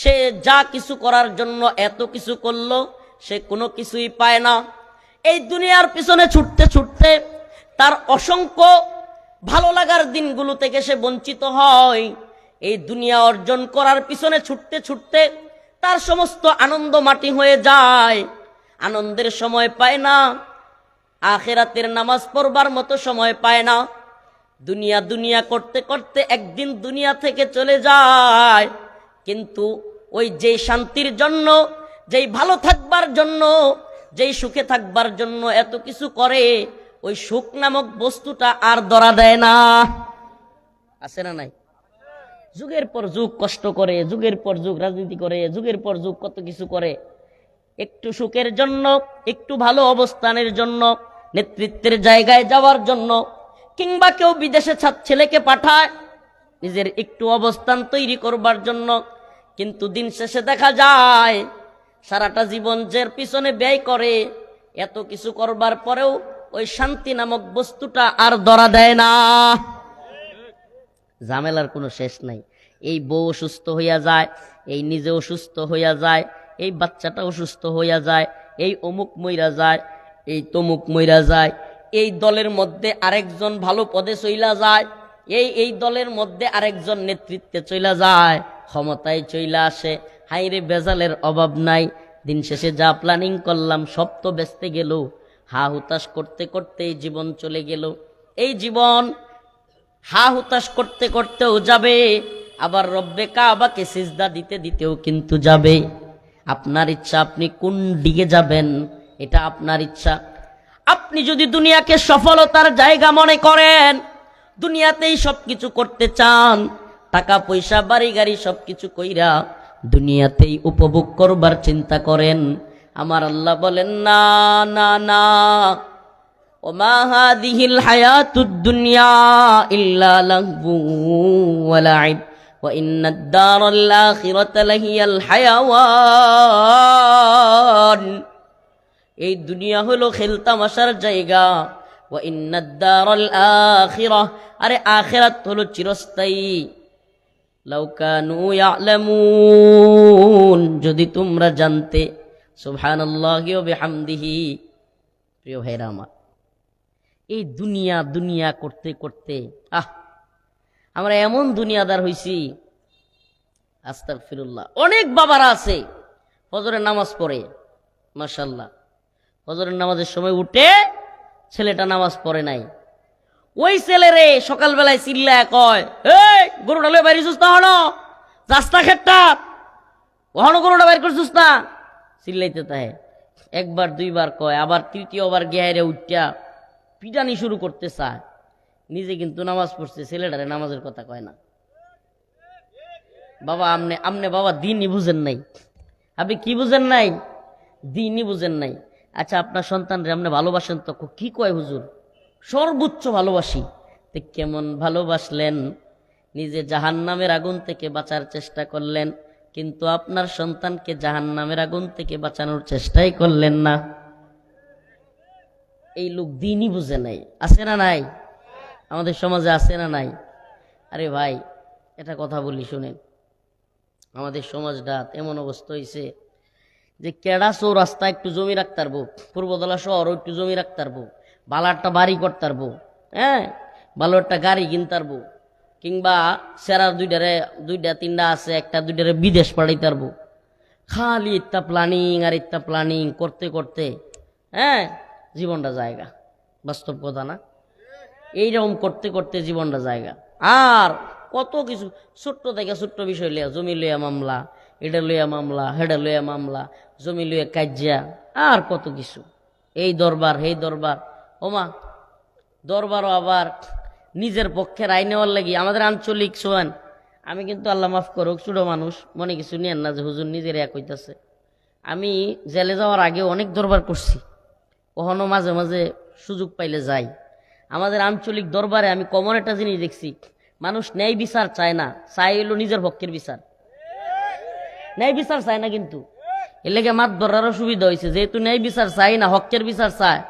সে যা কিছু করার জন্য এত কিছু করলো, সে কোনো কিছুই পায় না। এই দুনিয়ার পিছনে ছুটতে ছুটতে তার অসংখ্য ভালো লাগার দিনগুলো থেকে সে বঞ্চিত হয়। এই দুনিয়া অর্জন করার পিছনে ছুটতে ছুটতে তার সমস্ত আনন্দ মাটি হয়ে যায়, আনন্দের সময় পায় না, আখিরাতের নামাজ পড়বার মতো সময় পায় না। দুনিয়া দুনিয়া করতে করতে একদিন দুনিয়া থেকে চলে যায়, কিন্তু ওই যেই শান্তির জন্য, যেই ভালো থাকবার জন্য, যেই সুখে থাকবার জন্য এত কিছু করে, ওই সুখ নামক বস্তুটা আর ধরা দেয় না। আছে না নাই? যুগের পর যুগ কষ্ট করে, যুগের পর যুগ রাজনীতি করে, যুগের পর যুগ কত কিছু করে, একটু সুখের জন্য, একটু ভালো অবস্থানের জন্য, নেতৃত্বের জায়গায় যাওয়ার জন্য, কিংবা কেউ বিদেশে ছেলেকে পাঠায় নিজের একটু অবস্থান তৈরি করবার জন্য। কিন্তু দিন শেষে দেখা যায় সারাটা জীবন যে পিছনে ব্যয় করে, এত কিছু করবার পরেও ওই শান্তি নামক বস্তুটা আর ধরা দেয় না। ঝামেলার কোনো শেষ নাই। এই বউ অসুস্থ হইয়া যায়, এই নিজে অসুস্থ হইয়া যায়, এই বাচ্চাটা অসুস্থ হইয়া যায়, এই অমুক মইরা যায়, এই তমুক মইরা যায়, এই দলের মধ্যে আরেকজন ভালো পদে চইলা যায়, এই দলের মধ্যে আরেকজন নেতৃত্বে চইলা যায়, ক্ষমতায় চইলা আসে। হাইরে বেজালের অভাব নাই। দিন শেষে যা প্ল্যানিং করলাম সব তো বেচতে গেল, হা হুতাশ করতে করতে এই জীবন চলে গেল। এই জীবন হা হুতাশ করতে করতেও যাবে, আবার রব্বে কাবাকে সিজদা দিতে দিতেও কিন্তু যাবে। আপনার ইচ্ছা আপনি কোন দিকে যাবেন, এটা আপনার ইচ্ছা। আপনি যদি দুনিয়াকে সফলতার জায়গা মনে করেন, দুনিয়াতেই সবকিছু করতে চান, টাকা পয়সা বাড়ি গাড়ি সবকিছু কইরা দুনিয়াতেই উপভোগ করবার চিন্তা করেন, আমার আল্লাহ বলেন না না না, ওমা হাদিহিল হায়াতুদ দুনিয়া ইল্লা লাহবু ওয়া লাইব ওয়া ইন্নাদ দারাল আখিরাতা লাহিয়াল হায়াওয়ান। এই দুনিয়া হলো খেলতামাশার জায়গা। ওয়া ইন্নাদ দারাল আখিরাহ, আরে আখিরাত হলো চিরস্থায়ী। লাউ কানু ইয়ালামুন, যদি তোমরা জানতে। সুবহানাল্লাহি ওয়া বিহামদিহি। প্রিয় ভাইরা আমার, এই দুনিয়া দুনিয়া করতে করতে আমরা এমন দুনিয়াদার হইছি, আস্তাগফিরুল্লাহ। অনেক বাবারা আছে ফজরের নামাজ পড়ে, মাশাআল্লাহ, ফজরের নামাজের সময় উঠে ছেলেটা নামাজ পড়ে নাই, ওই ছেলেরে সকালবেলায় চিল্লায় কয়, এই গরুটা লয়ে বাইরে সুস্থ হনো, রাস্তা খেটটা ওহনো গরুটা বাইর করে সুস্থা, চিল্লাইতে তাহে। একবার দুইবার কয়, আবার তৃতীয়বার গেহাইরে উঠা পিটানি শুরু করতে চায়। নিজে কিন্তু নামাজ পড়ছে, ছেলেটারে নামাজের কথা কয় না। বাবা আমনে বাবা দিনই বুঝেন নাই। আপনি কি বুঝেন নাই? দিনই বুঝেন নাই। আচ্ছা, আপনার সন্তানরে আপনি ভালোবাসেন তো? কি কয় হুজুর? সর্বোচ্চ ভালোবাসি। তো কেমন ভালোবাসলেন? নিজে জাহান্নামের আগুন থেকে বাঁচার চেষ্টা করলেন, কিন্তু আপনার সন্তানকে জাহান্নামের আগুন থেকে বাঁচানোর চেষ্টাই করলেন না। এই লোক দিনই বুঝে নাই। আছে না নাই? আমাদের সমাজে আছে না নাই? আরে ভাই, এটা কথা বলি শুনেন, আমাদের সমাজটা এমন অবস্থা হয়েছে যে কেডা চৌরাস্তা একটু জমি রাখতে পারবো, পূর্বদলা শহরও একটু জমি রাখতে পারবো, ভালো একটা বাড়ি করতে পারবো, হ্যাঁ, ভালো একটা গাড়ি কিনতে পারবো, কিংবা সেরার দুইটা তিনটা আছে, একটা দুইটারে বিদেশ পাঠাইতে পারবো। খালি ইত্যা প্ল্যানিং আর ইত্যা প্ল্যানিং করতে করতে হ্যাঁ জীবনটা জায়গা। বাস্তব কথা না? এইরকম করতে করতে জীবনটা জায়গা। আর কত কিছু ছোট্ট থেকে ছোট্ট বিষয় লইয়া, জমি লইয়া মামলা, এটা লইয়া মামলা, হেডা লইয়া মামলা, জমি লইয়া কাজিয়া, আর কত কিছু। এই দরবার এই দরবার, ওমা দরবারও আবার নিজের পক্ষের আইন নেওয়ার লাগি। আমাদের আঞ্চলিক সোয়ান, আমি কিন্তু আল্লাহ মাফ করুক ছোট মানুষ, মনে কিছু নিয়েন না যে হুজুর নিজের এক হইতেছে। আমি জেলে যাওয়ার আগে অনেক দরবার করছি, কখনো মাঝে মাঝে সুযোগ পাইলে যাই। আমাদের আঞ্চলিক দরবারে আমি কমন একটা জিনিস দেখছি, মানুষ ন্যায় বিচার চায় না, চাই হইল নিজের পক্ষের বিচার। ন্যায় বিচার চায় না, কিন্তু এর লেগে মাতবরারও সুবিধা হয়েছে, যেহেতু ন্যায় বিচার চাই না, হকের বিচার চায়,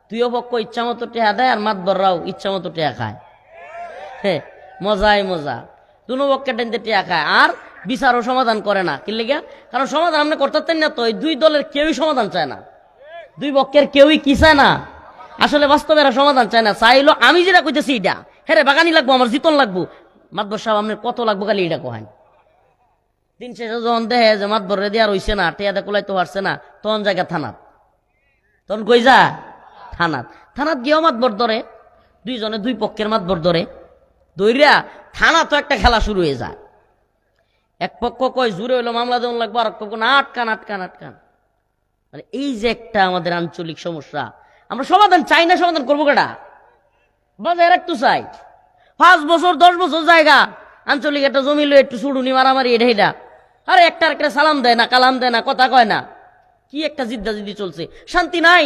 তুইও পক্ষ ইচ্ছা মতো টেহা দেয় আর মাতবররাও ইচ্ছা মতো টেহা খায়। হ্যাঁ, মজাই মজা, দুনো পক্ষে টেনতে টেহা খায়, আর বিচারও সমাধান করে না। কি লেগে? কারণ সমাধান আপনি করতেন না তো, এই দুই দলের কেউই সমাধান চায় না, দুই পক্ষের কেউই কি চায় না, আসলে বাস্তবে এরা সমাধান চায় না। চাইলো আমি যেটা কইতেছি এটা, হ্যাঁ রে বাগানি লাগবো, আমার জিতন লাগবো, মাতবর সাহেব আপনার কত লাগবো খালি এটা কোহান। দিন শেষে যখন দেখে যে মাতবর রেদি আর হইছে না, টেয়াদা কোলাইতে পারছে না, তখন জায়গা থানাত, তখন কই যা থানাত। থানাত গিয়েও মাতবর ধরে, দুইজনে দুই পক্ষের মাতবর ধরে, দৈরা থানা তো একটা খেলা শুরু হয়ে যায়। এক পক্ষ কয় জুড়ে হইলো মামলা দেওয়া লাগবে, আর এক পক্ষ না আটকান আটকান আটকান। মানে এই যে একটা আমাদের আঞ্চলিক সমস্যা, আমরা সমাধান চাই না, সমাধান করবো কেটা? বাজায় রাখতে চাই। 5 বছর 10 বছর জায়গা আঞ্চলিক একটা জমি লো একটু সুড়ুনি মারামারি এটা এটা, আরে একটা একটা সালাম দেয় না, কালাম দেয় না, কথা কয় না, কি একটা জিদ্দাজিদ্দি চলছে, শান্তি নাই।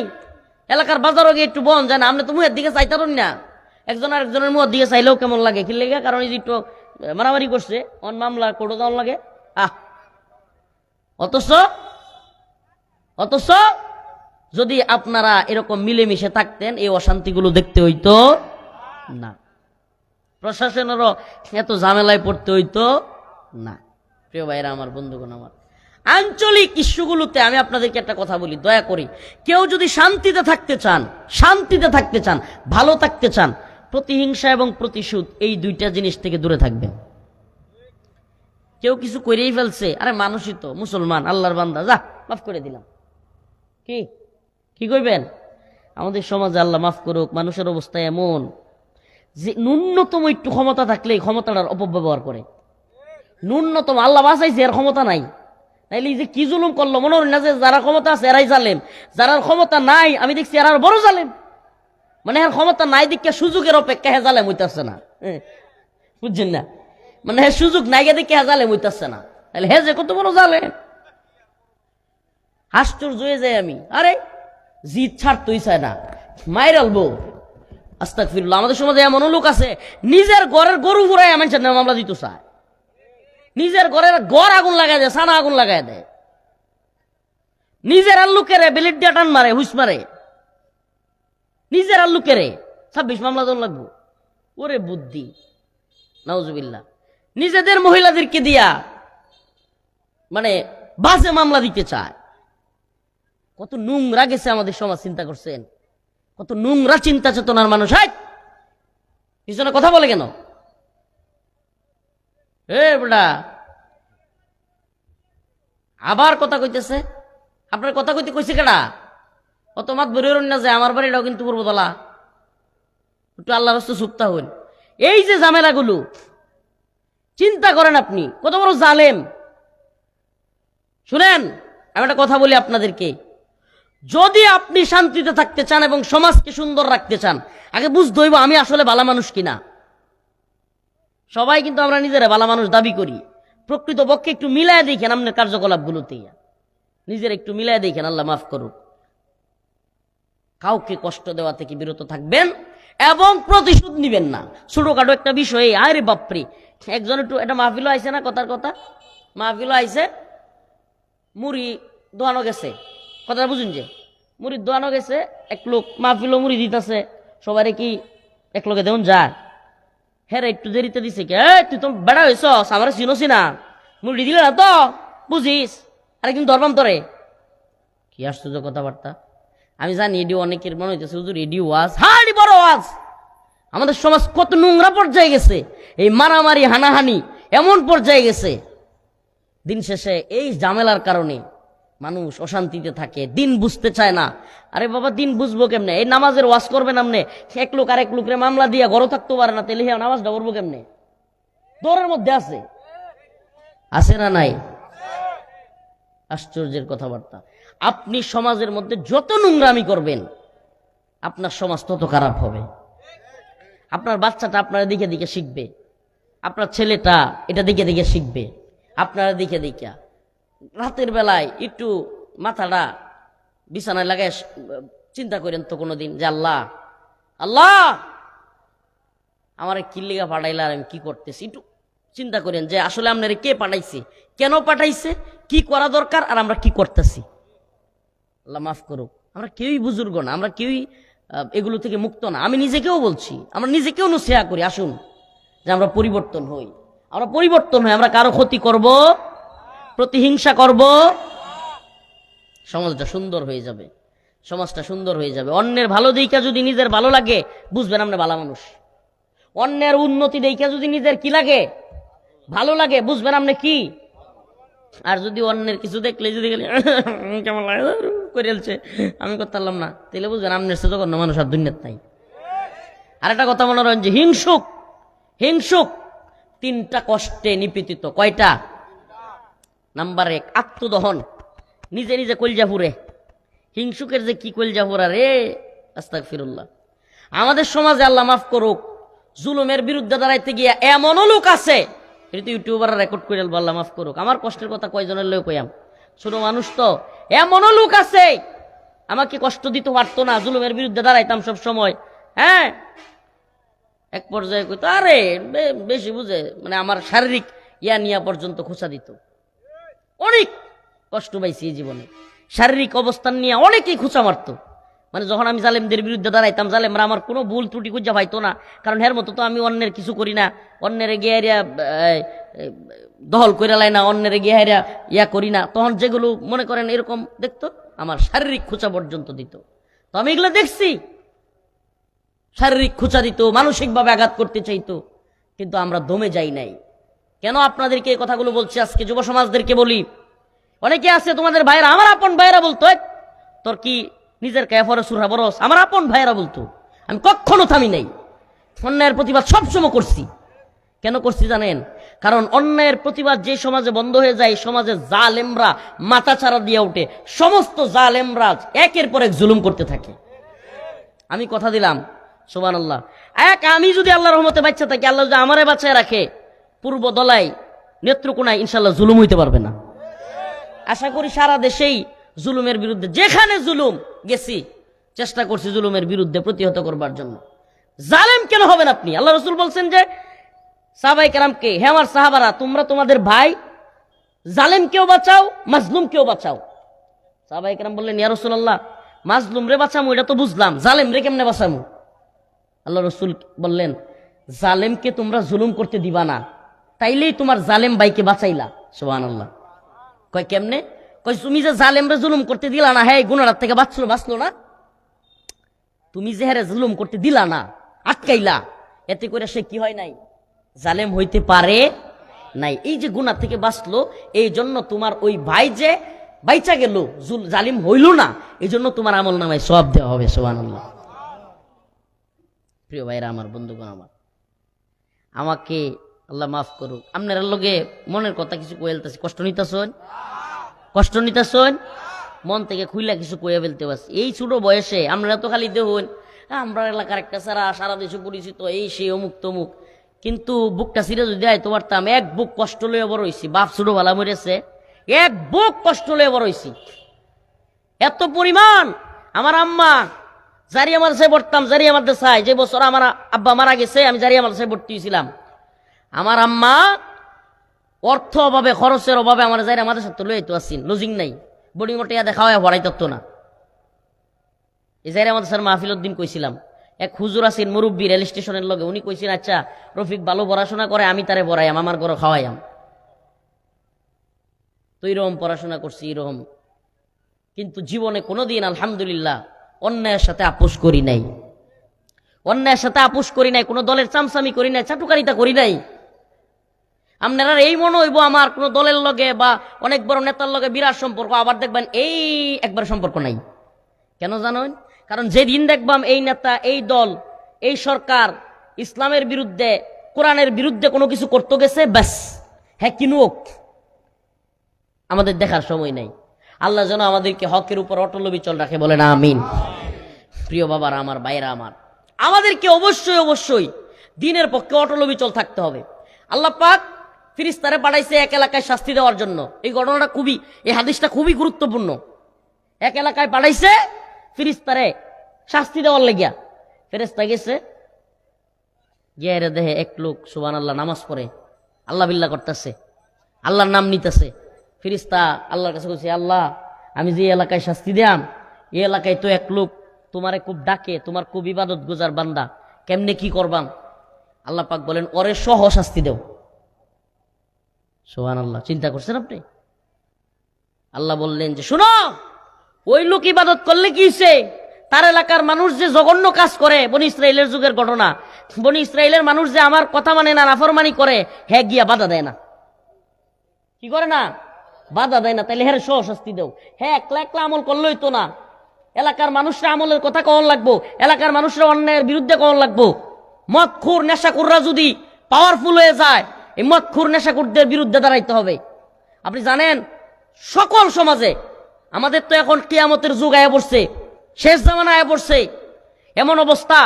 এলাকার বাজারও গিয়ে একটু বন যায় না, আপনি তো মুহের দিকে চাইতারুন না, একজন আরেকজনের মুহের দিকে চাইলেও কেমন লাগে, কি লেগে? কারণ এই যে একটু মারামারি করছে, অন মামলা কোর্টে যাওয়ার লাগে। অথচ অথচ যদি আপনারা এরকম মিলেমিশে থাকতেন, এই অশান্তিগুলো দেখতে হইতো না, প্রশাসনেরও এত ঝামেলায় পড়তে হইতো না। প্রিয় ভাইরা আমার, বন্ধুগণ আমার, আঞ্চলিক ইস্যুগুলোতে আমি আপনাদেরকে একটা কথা বলি, দয়া করি কেউ যদি শান্তিতে থাকতে চান, শান্তিতে থাকতে চান, ভালো থাকতে চান, প্রতিহিংসা এবং প্রতিশোধ এই দুইটা জিনিস থেকে দূরে থাকবেন। কেউ কিছু করেই ফেলছে, আরে মানুষই তো, মুসলমান, আল্লাহর বান্দা, যা মাফ করে দিলাম, কি কি কইবেন? আমাদের সমাজে আল্লাহ মাফ করুক, মানুষের অবস্থা এমন যে ন্যূনতম একটু ক্ষমতা থাকলেই ক্ষমতাটার অপব্যবহার করে। ন্যূনতম, আল্লাহ বাঁচাইছে, এর ক্ষমতা নাই, নাইলে এই যে কি জুলুম করলো, মনে হয় না যে যারা ক্ষমতা আছে এরাই জালেম, যারা ক্ষমতা নাই আমি দেখছি এরা বড় জালেম। মানে এর ক্ষমতা নাই দিকে সুযোগের অপেক্ষা হে জালেম হইতেছে না, বুঝছেন না? মানে হে সুযোগ নাই গে দিকে হে জালেম হইতেছে না, তাহলে হে যে কত বড় জালেম। আশ্চর্য হয়ে যায় আমি, আরে জিদ ছাড়তেই চায় না, মায়ের আলবো। আস্তাগফিরুল্লাহ। আমাদের সমাজে এমন লোক আছে নিজের ঘরের গরু ফুরাই মানুষের নামে মামলা দিতে চায়, নিজের ঘরের গড় আগুন লাগাই দেয়, সানা আগুন লাগাই দেয়, নিজের আল্লুকেরে বেলিট দিয়ে টান মারে, হুস মারে, নিজের আল্লুকেরে 26 মামলা দেওয়া লাগবো। ওরে বুদ্ধি, নাউজুবিল্লাহ। নিজেদের মহিলাদেরকে দিয়া মানে বাজে মামলা দিতে চায়। কত নোংরা গেছে আমাদের সমাজ, চিন্তা করছেন? কত নোংরা চিন্তা চেতনার মানুষ। পিছনে কথা বলে কেন? বেটা আবার কথা কইতেছে, আপনার কথা কইতে কইছে কেডা? অত মাত বেরোর না যে আমার বাড়িটাও কিন্তু পূর্বতলা, একটু আল্লাহ রাস্তা সুপ্তা হইল। এই যে ঝামেলাগুলো চিন্তা করেন আপনি কত বড় জালেম। শুনেন, আমি একটা কথা বলি আপনাদেরকে, যদি আপনি শান্তিতে থাকতে চান এবং সমাজকে সুন্দর রাখতে চান, আগে বুঝতে হইব আমি আসলে ভালো মানুষ কিনা। সবাই কিন্তু আমরা নিজেরা ভালো মানুষ দাবি করি, প্রকৃতপক্ষে একটু মিলায় দেখেন আপনার কার্যকলাপগুলোতে, নিজের একটু মিলায় দেখেন। আল্লাহ মাফ করুক। কাউকে কষ্ট দেওয়া থেকে বিরত থাকবেন এবং প্রতিশোধ নিবেন না। ছোটখাটো একটা বিষয়ে আরে বাপরে, একজন একটু একটা মাহফিলও আইছে না, কথার কথা মাহফিলও আইছে, মুড়ি দোয়ানো গেছে, কথাটা বুঝুন, যে মুড়ি দোয়ানো গেছে, এক লোক মাহফিলও মুড়ি দিতেছে, সবাই কি এক লোকে দেউন যায়? হ্যাঁ একটু দেরিতে দিছে, কে তুই তো বেড়া হয়েছ, আমার চিনোছি না, মুড়ি দিলে না তো বুঝিস, আরেকদিন ধরবাম তোরে। কি আশ্চর্য কথাবার্তা। আমি জানি এডিও অনেকের মনে হইতেছে হুজুর এডিও ওয়াজ, হ্যাঁ এডি বড় ওয়াজ। আমাদের সমাজ কত নোংরা পর্যায়ে গেছে, এই মারামারি হানাহানি এমন পর্যায়ে গেছে, দিন শেষে এই ঝামেলার কারণে মানুষ অশান্তিতে থাকে, দিন বুঝতে চায় না। আরে বাবা দিন বুঝবো কেমনে? এই নামাজের ওয়াজ করবেন আপনি, এক লোক আরেক লোকের মামলা দিয়ে ঘরও থাকতে পারে না, তাহলে নামাজটা করবো কেমনে? দৌড়ের মধ্যে আছে, আছে না নাই? আশ্চর্যের কথাবার্তা। আপনি সমাজের মধ্যে যত নোংরামি করবেন আপনার সমাজ তত খারাপ হবে। আপনার বাচ্চাটা আপনার দিকে দিকে শিখবে, আপনার ছেলেটা এটা দিকে দিকে শিখবে, আপনারা দিকে দিকে। রাতের বেলায় একটু মাথাটা বিছানায় লাগায় চিন্তা করেন তো কোনোদিন যে আল্লাহ আল্লাহ আমার কি লিগা পাঠাইলা, আমি কি করতেছি, একটু চিন্তা করেন যে আসলে আপনার কে পাঠাইছে, কেন পাঠাইছে, কি করা দরকার, আর আমরা কি করতেছি। আল্লাহ মাফ করুক, আমরা কেউই বুজুর্গ না, আমরা কেউই এগুলো থেকে মুক্ত না। আমি নিজেকেও বলছি, আমরা নিজেকেও নসিহা করি, আসুন যে আমরা পরিবর্তন হই, আমরা পরিবর্তন হই, আমরা কারো ক্ষতি করব, প্রতিহিংসা করব, সমাজটা সুন্দর হয়ে যাবে, সমাজটা সুন্দর হয়ে যাবে। অন্যের ভালো দেখা যদি নিজের ভালো লাগে, বুঝবেন আমরা ভালো মানুষ। অন্যের উন্নতি দেখা যদি নিজের কি লাগে, ভালো লাগে, বুঝবেন আপনি কি। আর যদি অন্যের কিছু দেখলে যদি কেমন লাগে করেছে, আমি করতে পারলাম না, তাহলে বুঝবেন আপনার সাথে কোনো মানুষ আর দুনিয়ার নাই। আর একটা কথা মনে রাখেন যে হিংসুক, হিংসুক 3টা কষ্টে নিপীড়িত। কয়টা? নাম্বার 1 আত্মদহন, নিজে নিজে কলজা পুরে। হিংসুকের যে কি কলজা পুরা রে, আস্তাগফিরুল্লাহ। আমাদের সমাজে আল্লাহ মাফ করুক, জুলুমের বিরুদ্ধে দাঁড়াইতে গিয়া এমনও লোক আছে, এটা ইউটিউবাররা রেকর্ড করে আল্লাহ মাফ করুক, আমার কষ্টের কথা কয়জনের লোক কইয়াম, ছোট মানুষ তো। এমনও লোক আছে আমাকে কষ্ট দিতে পারতো না, জুলুমের বিরুদ্ধে দাঁড়াইতাম সব সময়। হ্যাঁ, এক পর্যায়ে কইতো আরে বেশি বুঝে, মানে আমার শারীরিক ইয়া নিয়া পর্যন্ত খোঁচা দিত। অনেক কষ্ট পাইছি এই জীবনে, শারীরিক অবস্থান নিয়ে অনেকেই খোঁচা মারতো। মানে যখন আমি জালেমদের বিরুদ্ধে দাঁড়াইতাম, জালেমরা আমার কোনো ভুল ত্রুটি খুঁজা পাইতো না, কারণ এর মতো তো আমি অন্যের কিছু করি না, অন্যের গিয়ে দহল করে লাই না, অন্যের গিয়ে ইয়া করি না। তখন যেগুলো মনে করেন এরকম দেখতো, আমার শারীরিক খোঁচা পর্যন্ত দিত। তো আমি এগুলো দেখছি, শারীরিক খোঁচা দিত, মানসিকভাবে আঘাত করতে চাইতো, কিন্তু আমরা দমে যাই নাই। কেন আপনাদেরকে এই কথাগুলো বলছি আজকে? যুব সমাজদেরকে বলি, অনেকে আছে তোমাদের ভাইরা, আমার আপন ভাইরা বলতো, তোর কি নিজের কায়ফরে সুরা বরস, আমার আপন ভাইরা বলতো। আমি কখনো থামি নাই, অন্যায়ের প্রতিবাদ সবসময় করছি। কেন করছি জানেন? কারণ অন্যায়ের প্রতিবাদ যে সমাজে বন্ধ হয়ে যায়, সমাজে জালেমরা মাথা ছাড়া দিয়ে ওঠে, সমস্ত জালেমরা একের পর এক জুলুম করতে থাকে। আমি কথা দিলাম, সুবহানাল্লাহ, আমি যদি আল্লাহর রহমতে বাচ্চা থাকি, আল্লাহ যদি আমারে বাঁচায় রাখে, পূর্ব দলাই নেত্রকোনায় ইনশাল্লাহ জুলুম হইতে পারবে না। আশা করি সারা দেশেই জুলুমের বিরুদ্ধে, যেখানে জুলুম গেছি, চেষ্টা করছি জুলুমের বিরুদ্ধে প্রতিহত করবার জন্য। জালেম কেন হবেন আপনি? আল্লাহ রাসূল বলছেন যে সাহাবায়ে কেরামকে, হে আমার সাহাবারা, তোমরা তোমাদের ভাই জালেমকেও বাঁচাও, মাজলুমকেও বাঁচাও। সাহাবায়ে কেরাম বললেন, ইয়া রাসূলুল্লাহ, মাজলুম রে বাঁচামু এটা তো বুঝলাম, জালেম রে কেমনে বাঁচামু? আল্লাহ রাসূল বললেন, জালেমকে তোমরা জুলুম করতে দিবা না, তাইলেই তোমার জালেম ভাইকে বাঁচাইলা। সুবহানাল্লাহ। কয় কেমনে? কয় তুমি যে জালেমরে জুলুম করতে দিলা না, হ্যাঁ গুনাহর থেকে বাঁচলো না? তুমি যে হারে জুলুম করতে দিলা না, আটকাইলা, এতে করে সে কি হয় নাই? জালেম হইতে পারে নাই। এই যে গুনাহ থেকে বাঁচলো, এই জন্য তোমার ওই ভাই যে বাইচা গেল, জালিম হইল না, এই জন্য তোমার আমল নামায় সওয়াব দেওয়া হবে। সুবহানাল্লাহ। প্রিয় ভাইরা আমার, বন্ধুগণ আমার, আমাকে আল্লাহ মাফ করুক, আপনার লগে মনের কথা কিছু কয়ে ফেলতেছি, কষ্ট নিতেছেন? কষ্ট নিতেছেন? মন থেকে খুইলা কিছু কয়ে ফেলতে পারছি। এই ছোট বয়সে আপনারা তো খালি দেখুন আমরা এলাকার একটা সারা দেশে পরিচিত, এই সেই অমুক তমুক, কিন্তু বুকটা ছিঁড়ে যদি আইতে পারতাম, এক বুক কষ্ট লইয়া বড় হইছি। বাপ ছোট ভালা মরেছে, এক বুক কষ্ট লইয়া বড় হইছি। এত পরিমাণ আমার আম্মা জারিয়া মাদ্রাসায় পড়তাম, জারিয়া মাদ্রাসায় যে বছর আমার আব্বা মারা গেছে, আমি জারিয়া মাদ্রাসায় ভর্তি হয়েছিলাম। আমার আম্মা অর্থ অভাবে, খরচের অভাবে আমার জারিয়া মাদ্রাসা তো লইতে আসিন, লজিং নাই, বডি মোটে দেখা হয় ভরাই তত্ত্ব না। এই জারিয়া মাদ্রাসার মাহফিলের দিন কইছিলাম, এক হুজুর আছেন মুরব্বী রেল স্টেশনের লগে, উনি কইছেন, আচ্ছা রফিক ভালো পড়াশোনা করে, আমি তারে পড়াইয়াম, আমার ঘরে খাওয়াইয়াম। তো এইরকম পড়াশোনা করছি এরকম, কিন্তু জীবনে কোনোদিন আলহামদুলিল্লাহ অন্যায়ের সাথে আপোষ করি নাই, অন্যায়ের সাথে আপোষ করি নাই, কোনো দলের চামচামি করি নাই, চাটুকারিতা করি নাই। আপনারা এই মনে হইব আমার কোনো দলের লগে বা অনেক বড় নেতার লগে বিরাট সম্পর্ক, আবার দেখবেন এই একবার সম্পর্ক নাই। কেন জানেন? কারণ যেদিন দেখবাম এই নেতা, এই দল, এই সরকার ইসলামের বিরুদ্ধে, কোরআনের বিরুদ্ধে কোনো কিছু করতে গেছে, ব্যাস হ্যাঁ কিনুক, আমাদের দেখার সময় নাই। আল্লাহ যেন আমাদেরকে হকের উপর অটল বিচল রাখে, বলেন আমিন। প্রিয় বাবারা আমার, ভাইরা আমার, আমাদেরকে অবশ্যই অবশ্যই দ্বীনের পক্ষে অটল বিচল থাকতে হবে। আল্লাহ পাক ফেরেশতারে পাঠাইছে এক এলাকায় শাস্তি দেওয়ার জন্য। এই ঘটনাটা খুবই, এই হাদিসটা খুবই গুরুত্বপূর্ণ। এক এলাকায় পাঠাইছে ফেরেশতারে শাস্তি দেওয়ার লাগিয়া। ফেরেশতা গেছে, গিয়ে দেখে এক লোক সুবহানাল্লাহ নামাজ পড়ে, আল্লাহ বিল্লাহ করতেছে, আল্লাহর নাম নিতেছে। ফেরেশতা আল্লাহর কাছে বলছে, আল্লাহ আমি যে এলাকায় শাস্তি দিলাম, এই এলাকায় তো এক লোক তোমারে খুব ডাকে, তোমার খুব ইবাদত গুজার বান্দা, কেমনে কি করবাম? আল্লাহ পাক বলেন, ওরে সহ শাস্তি দেও। সুবহানাল্লাহ। চিন্তা করছেন আপনি? আল্লাহ বললেন যে শুনো, ওই লোক ইবাদত করলে কি হইছে, তার এলাকার মানুষ যে জঘন্য কাজ করে, বনি ইসরাইলের যুগের ঘটনা, বনি ইসরাইলের মানুষ যে আমার কথা মানে না, নাফরমানি করে, হ্যাঁ গিয়া বাধা দেয় না। কি করে না? বাধা দেয় না। তাইলে হ্যাঁ সহ শাস্তি দেও। হ্যাঁ একলা একলা আমল করলেই তো না, এলাকার মানুষরা আমলের কথা কখন লাগবো, এলাকার মানুষরা অন্যায়ের বিরুদ্ধে কখন লাগবো। মদখোর নেশাখোররা যদি পাওয়ারফুল হয়ে যায়, এই মদখোর নেশাখোরদের বিরুদ্ধে দাঁড়াইতে হবে। আপনি জানেন সকল সমাজে আমাদের তো এখন কিয়ামতের যুগ আয়া পড়ছে, শেষ জামানা আয়া পড়ছে, এমন অবস্থা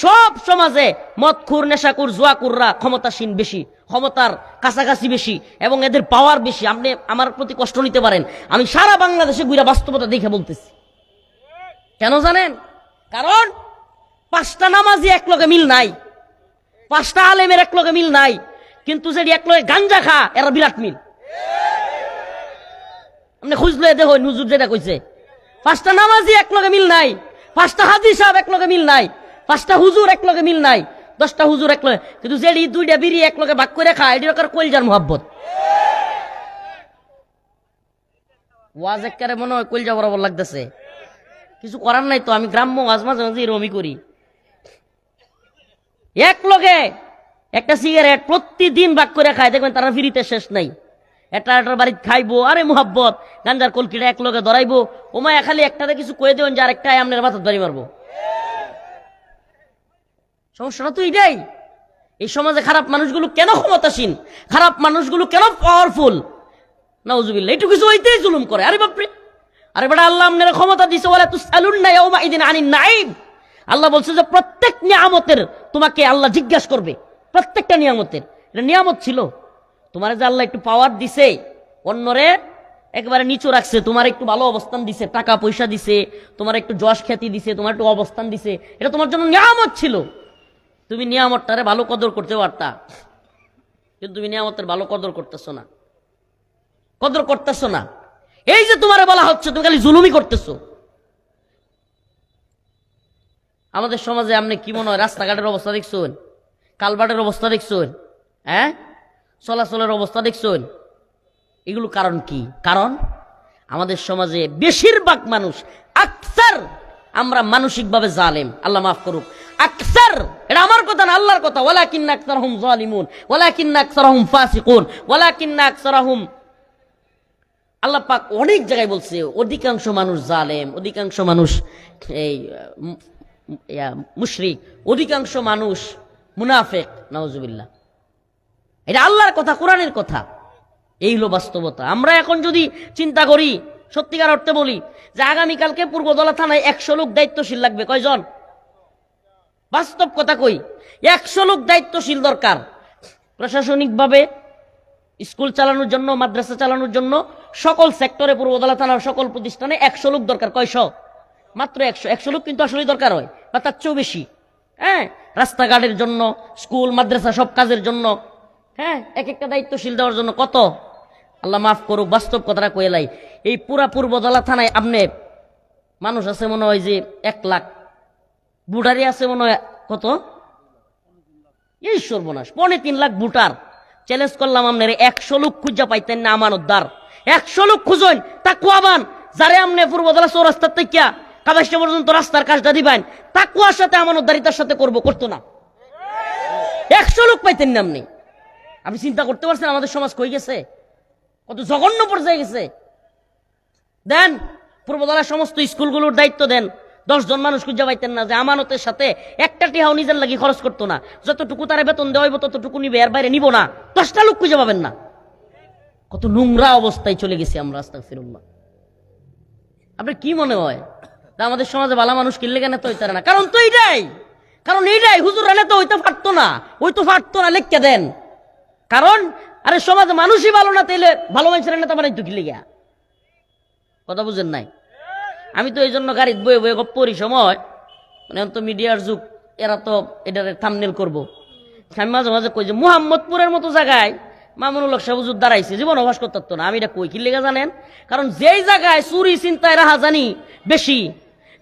সব সমাজে মদখোর নেশাখোর জুয়াকুররা ক্ষমতাসীন বেশি, ক্ষমতার কাছাকাছি বেশি এবং এদের পাওয়ার বেশি। আপনি আমার প্রতি কষ্ট নিতে পারেন, আমি সারা বাংলাদেশে ঘুরে বাস্তবতা দেখে বলতেছি। কেন জানেন? কারণ 5টা নামাজি এক লগে মিল নাই, 5টা আলেমের এক লগে মিল নাই, কিন্তু যেটি এক লগে গাঞ্জা খা এরা বিরাট মিল। আপনি খুঁজলে দেখো হুজুর যেটা কইছে, 5টা নামাজি এক লগে মিল নাই, 5টা হাজি সাহেব এক লগে মিল নাই, 5টা হুজুর এক লগে মিল নাই, 10টা হুজুর এক লগে, কিন্তু যেটি 2টা বিড়ি এক লগে ভাগ করে খায় এটি ওর কলজার মোহাব্বত। ওয়াজ একবারে মনে হয় কলজা বরাবর লাগতেছে, কিছু করার নাই তো। আমি গ্রাম্য ওয়াজ মাঝে মাঝে এরকমই করি। এক লগে একটা সিগারেট প্রতিদিন ভাগ করে খায়, দেখবেন তারা ফিরিতে শেষ নাই। এটার বাড়িতে খাইবো, আরে মোহাব্বত, গাঞ্জার কলকিটা এক লগে ধরাইবো, ওমায় খালি একটাতে কিছু কয়ে দেবেন যে আরেকটাই আপনার মাথার বাড়ি মারবো। সমস্যাটা তো এটাই। এই সমাজে খারাপ মানুষগুলো কেন ক্ষমতাসীন, খারাপ মানুষগুলো কেন পাওয়ারফুল? নাউজুবিল্লাহ, একটু কিছু হইতেই জুলুম করে। আরে বাপরে, আরে বেটা আল্লাহ আপনার ক্ষমতা দিছে, ওয়ালা তুসআলুন্না ইয়াউমাইদিন আনিন নাঈম। আল্লাহ বলছে যে প্রত্যেক নিয়ামতের তোমাকে আল্লাহ জিজ্ঞাসা করবে, প্রত্যেকটা নিয়ামতের। এটা নিয়ামত ছিল তোমার যে আল্লাহ একটু পাওয়ার দিছে, অন্যরে একেবারে নিচু রাখছে, তোমার একটু ভালো অবস্থান দিছে, টাকা পয়সা দিছে, তোমার একটু যশ খ্যাতি দিছে, তোমার একটু অবস্থান দিছে, এটা তোমার জন্য নিয়ামত ছিল। তুমি নিয়ামতটারে ভালো কদর করতে পারতা, কিন্তু তুমি নিয়ামতের ভালো কদর করতেছো না, কদর করতেছো না। এই যে তোমারে বলা হচ্ছে তুমি খালি জুলুমি করতেছো। আমাদের সমাজে আপনি কি মনে হয় রাস্তাঘাটের অবস্থা দেখছেন, কালভার্টের অবস্থা দেখছেন, হ্যাঁ, চলাচলের অবস্থা দেখছেন? এগুলো কারণ কি? কারণ আমাদের সমাজে বেশিরভাগ মানুষ, আকসার, আমরা মানসিকভাবে জালেম, আল্লাহ মাফ করুক। আকসার, এটা আমার কথা না, আল্লাহর কথা। ওয়ালাকিন্না আকসারহুম যালিমুন, ওয়ালাকিন্না আকসারহুম ফাসিকুন, ওয়ালাকিন্না আকসারহুম, আল্লাহ পাক অনেক জায়গায় বলছে অধিকাংশ মানুষ জালেম, অধিকাংশ মানুষ এই মুশরিক, অধিকাংশ মানুষ মুনাফিক। নাউজুবিল্লাহ, এটা আল্লাহর কথা, কোরআনের কথা। এই হলো বাস্তবতা। আমরা এখন যদি চিন্তা করি, সত্যিকার অর্থে বলি যে আগামীকালকে পূর্বদলা থানায় 100 লোক দায়িত্বশীল লাগবে, কয়জন? বাস্তব কথা কই, 100 লোক দায়িত্বশীল দরকার। প্রশাসনিকভাবে স্কুল চালানোর জন্য, মাদ্রাসা চালানোর জন্য, সকল সেক্টরে পূর্বদলা থানার সকল প্রতিষ্ঠানে 100 লোক দরকার। কয়শো? মাত্র 100। 100 লোক কিন্তু আসলেই দরকার হয়, বা তার চেয়েও বেশি। হ্যাঁ, রাস্তাঘাটের জন্য, স্কুল মাদ্রাসা সব কাজের জন্য, হ্যাঁ, এক একটা দায়িত্বশীল দেওয়ার জন্য কত? আল্লাহ মাফ করুক, বাস্তব কথাটা কইলাই। এই পুরা পূর্বদলা থানায় আপনি মানুষ আছে মনে হয় যে 1 লাখ, বুটারি আছে মনে হয় কত? এই সর্বনাশ, 3.5 লাখ বুটার। চ্যালেঞ্জ করলাম আপনার 100 লোক খুঁজা পাইতেন না আমানতদার, 100 লোক খুঁজুন তাকওয়াবান, যারে আপনি পূর্বদলা চৌরাস্তার থেকে কাবাসা পর্যন্ত রাস্তার কাজটা দিবেন, তাকওয়ার সাথে আমানতদারিতার সাথে করতো না। 100 লোক পাইতেন না আপনি। আপনি চিন্তা করতে পারছেন আমাদের সমাজ কই গেছে, কত জঘন্য পর্যায়ে গেছে? দেন পূর্বদলার সমস্ত স্কুলগুলোর দায়িত্ব দেন, 10 জন মানুষ খুঁজে পাইতেন না যে আমানতের সাথে একটা টিহাও নিজের লাগি খরচ করতো না। যতটুকু তারা বেতন দেওয়া হইব ততটুকু নিবে, এর বাইরে নিব না। 10টা লোক খুঁজে পাবেন না। কত নোংরা অবস্থায় চলে গেছি আমরা, আস্তাগফিরুল্লাহ। আপনার কি মনে হয় আমাদের সমাজে ভালো মানুষ কিনলে কেন তো হইতারে না? কারণ তো এইটাই, কারণ এইটাই। হুজুর রানে তো হইতে পারতো না, ওই তো পারতো না, লিখকে দেন। কারণ আরে সমাজে মানুষই ভালো না, তাইলে ভালো মানুষের নেতা বানাইতো কি লিগা? কথা বুঝেন নাই? আমি তো এই জন্য গাড়িতে বয়ে বয়ে গপ্প করি সময়, মানে তো মিডিয়ার যুগ, এরা তো এটার থাম্বনেল করবো। আমি মাঝে মাঝে কই যে মুহাম্মদপুরের মতো জায়গায় মামুনুল হক সাহেব হুজুর দাঁড়াইছে, জীবন অভ্যাস করতে না। আমি এটা কই কি লেগে জানেন? কারণ যেই জায়গায় চুরি চিন্তায় রাহাজানি বেশি,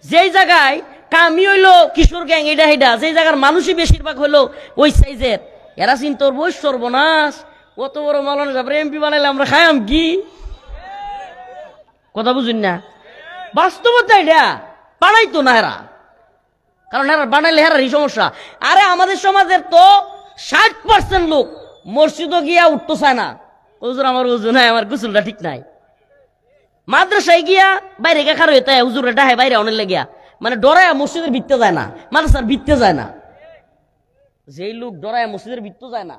যেই জায়গায় কামি হইলো কিশোর গ্যাং এটা হেডা, যেই জায়গার মানুষই বেশিরভাগ হইলো ওই সাইজের, এরা চিন্তা করবো সর্বনাশ, কত বড় মাওলানা সাহেব এমপি বানাইলে আমরা খাইম কি? কথা বুঝুন না? বাস্তবতা এটা বানাইতো না এরা, কারণ এরা বানাইলে হেরারই সমস্যা। আরে আমাদের সমাজের তো 60% লোক মসজিদও গিয়া উঠতে চায় না, হুজুর আমার উজু নাই, আমার গোসলটা ঠিক নাই। মাদ্রাসায় গিয়া বাইরে খার হইতে হুজুর ডাহে বাইরে অনেক লেগিয়া, মানে ডরায় মসজিদের ভিত্তে যায় না, মাদ্রাসার ভিত্তে যায় না। যেই লোক ডরায় মসজিদের ভিতরে যায় না,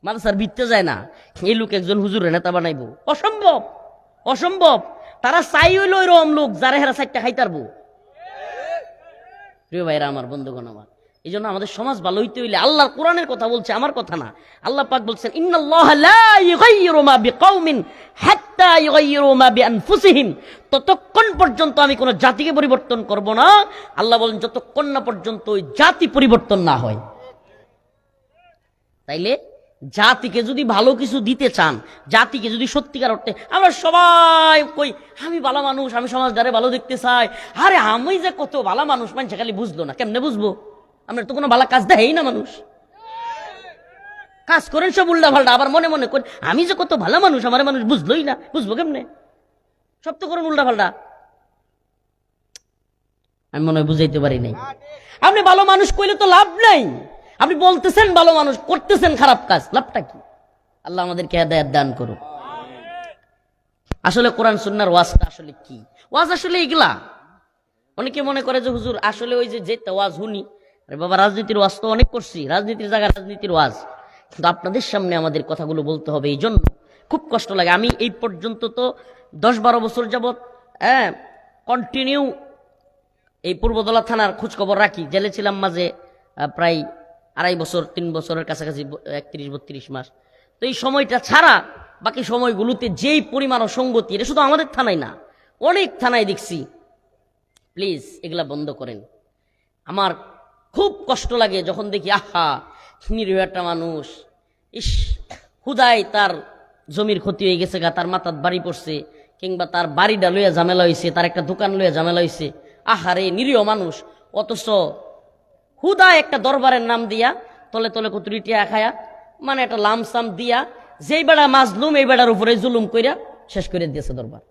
মাদ্রাসার ভিতরে যায় না, এই লোক একজন হুজুরের নেতা বানাইবো? অসম্ভব, অসম্ভব। তারা চাই হইল এরকম লোক যারা হেরা সাইটটা খাইতারবো। প্রিয় ভাইরা আমার, বন্ধুগণ আমার, এই জন্য আমাদের সমাজ ভালো হইতে হইলে আল্লাহর কোরআনের কথা বলছে, আমার কথা না। আল্লাহ পাক বলছেন, ইন্নাল্লাহা লা ইউগাইয়িরু মা বিকাউমিন হাত্তা ইউগাইয়িরু মা বিআনফুসিহিম। ততক্ষণ পর্যন্ত আমি কোন জাতিকে পরিবর্তন করব না, আল্লাহ বলেন, যতক্ষণ না পর্যন্ত ওই জাতি পরিবর্তন না হয়। তাইলে জাতিকে যদি ভালো কিছু দিতে চান, জাতিকে যদি সত্যিকার অর্থে, আমরা সবাই কই আমি ভালো মানুষ, আমি সমাজদারে ভালো দেখতে চাই, আরে আমি যে কত ভালো মানুষ মানুষ খালি বুঝলো না। কেমনে বুঝবো? আমরা তো কোনো ভালো কাজ দেয় না, মানুষ কাজ করেন সব উল্টা পাল্টা, আবার মনে মনে করেন আমি যে কত ভালো মানুষ, আমার মানুষ বুঝলোই না। বুঝবো কেমনে? সব তো করেন উল্টা পাল্টা। আমি মনে হয় বুঝাইতে পারি নাই। আপনি ভালো মানুষ কইলে তো লাভ নাই। আপনি বলতেছেন ভালো মানুষ, করতেছেন খারাপ কাজ, লাভটা কি? আল্লাহ আমাদেরকে হেদায়েত দান করুন। আসলে কোরআন সুন্নাহর ওয়াজটা আসলে কি? ওয়াজ আসলে এগুলা। অনেকে মনে করে যে হুজুর আসলে ওই যে ওয়াজ শুনি, আরে বাবা, রাজনীতির ওয়াজ তো অনেক করছি, রাজনীতির জায়গায় রাজনীতির ওয়াজ, কিন্তু আপনাদের সামনে আমাদের কথাগুলো বলতে হবে। এই জন্য খুব কষ্ট লাগে। আমি এই পর্যন্ত তো 10-12 বছর যাবৎ কন্টিনিউ এই পূর্বদলা থানার খোঁজ খবর রাখি। জেলে ছিলাম মাঝে প্রায় 2.5 বছর, 3 বছরের কাছাকাছি, 31-32 মাস। তো এই সময়টা ছাড়া বাকি সময়গুলোতে যেই পরিমাণ অসঙ্গতি, এটা শুধু আমাদের থানায় না, অনেক থানায় দেখছি। প্লিজ এগুলা বন্ধ করেন। আমার খুব কষ্ট লাগে যখন দেখি, আহা, নিরীহ একটা মানুষ, ইস, হুদায় তার জমির ক্ষতি হয়ে গেছে গা, তার মাথার বাড়ি পড়ছে, কিংবা তার বাড়িটা লইয়া ঝামেলা হয়েছে, তার একটা দোকান লইয়া ঝামেলা হয়েছে, আহারে নিরীহ মানুষ। অথচ হুদায় একটা দরবারের নাম দিয়া তলে তলে কতুরি টিয়া খায়া, মানে একটা লামসাম দিয়া, যেই বেড়া মাজলুম এই বেড়ার উপরে জুলুম কইরা শেষ করে দিয়েছে দরবার।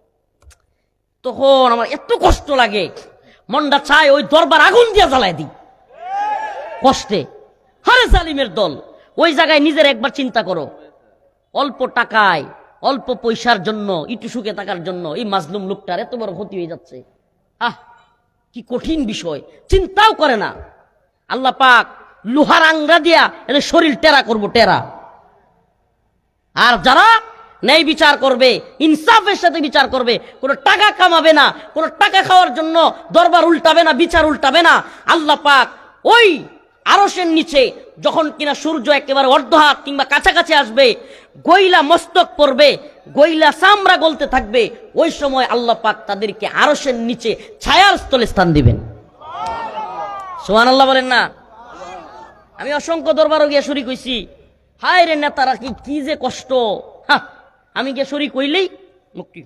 তখন আমার এত কষ্ট লাগে, মনটা চায় ওই দরবার আগুন দিয়া জ্বালায় দিই কষ্টে। হারে জালিমের দল, ওই জায়গায় নিজের একবার চিন্তা করো। অল্প টাকায়, অল্প পয়সার জন্য, একটু সুখে থাকার জন্য এই মাজলুম লোকটার এত বড় ক্ষতি হয়ে যাচ্ছে। আহ, কি কঠিন বিষয়, চিন্তাও করে না। আল্লাহ পাক লোহার আংরা দিয়া এদের শরীর টেরা করবো, টেরা। আর যারা ন্যায় বিচার করবে, ইনসাফের সাথে বিচার করবে, কোনো টাকা কামাবে না, কোনো টাকা খাওয়ার জন্য দরবার উল্টাবে না, বিচার উল্টাবে না, আল্লাহ পাক ওই আরশের নিচে যখন কিনা সূর্য একেবারে অর্ধহাত কিংবা কাছাকাছি আসবে, গইলা মস্তক পড়বে, গইলা চামড়া গলতে থাকবে, ওই সময় আল্লাহ পাক তাদেরকে আরশের নিচে ছায়ার স্থলে স্থান দিবেন। সুবহানাল্লাহ বলেন না? আমি অসংখ্য দরবারও গিয়া শরীক হইছি। হায় রে নেতারা, কি যে কষ্ট। আমি গিয়ে শরীক হইলেই মুক্তি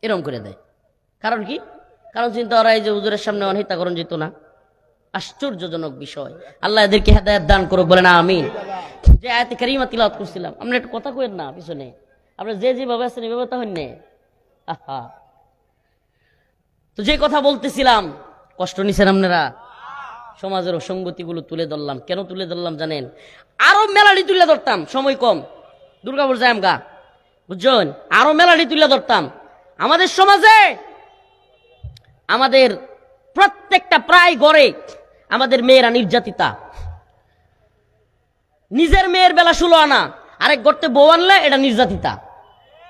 এরকম করে দেয়। কারণ কি? কারণ চিন্তা করা, এই যে হুজুরের সামনে অনহিতা করণ যেত না। আশ্চর্যজনক বিষয়। আল্লাহ এদেরকে হেদায়েত দান করুক, বলে না আমিন। যে আয়াতে কারিমা তিলাওয়াত করছিলাম, আমরা একটু কথা কইেন না পিছনে, আমরা যে যেভাবে আছেন এভাবে তা হইন না। আহা, তো যে কথা বলতেছিলাম, কষ্ট নিছেন আপনারা। সমাজের অসঙ্গতিগুলো তুলে ধরলাম। কেন তুলে ধরলাম জানেন? আরো মেলাডি তুলে ধরতাম, সময় কম, দুর্গাপুর যাই আমগা, বুঝছেন? আরো মেলাডি তুলে ধরতাম। আমাদের সমাজে, আমাদের প্রত্যেকটা প্রায় ঘরে আমাদের মেয়েরা নির্যাতিতা। নিজের মেয়ের বেলা 16 আনা, আরেক গর্তে বউ আনলে এটা নির্যাতিতা,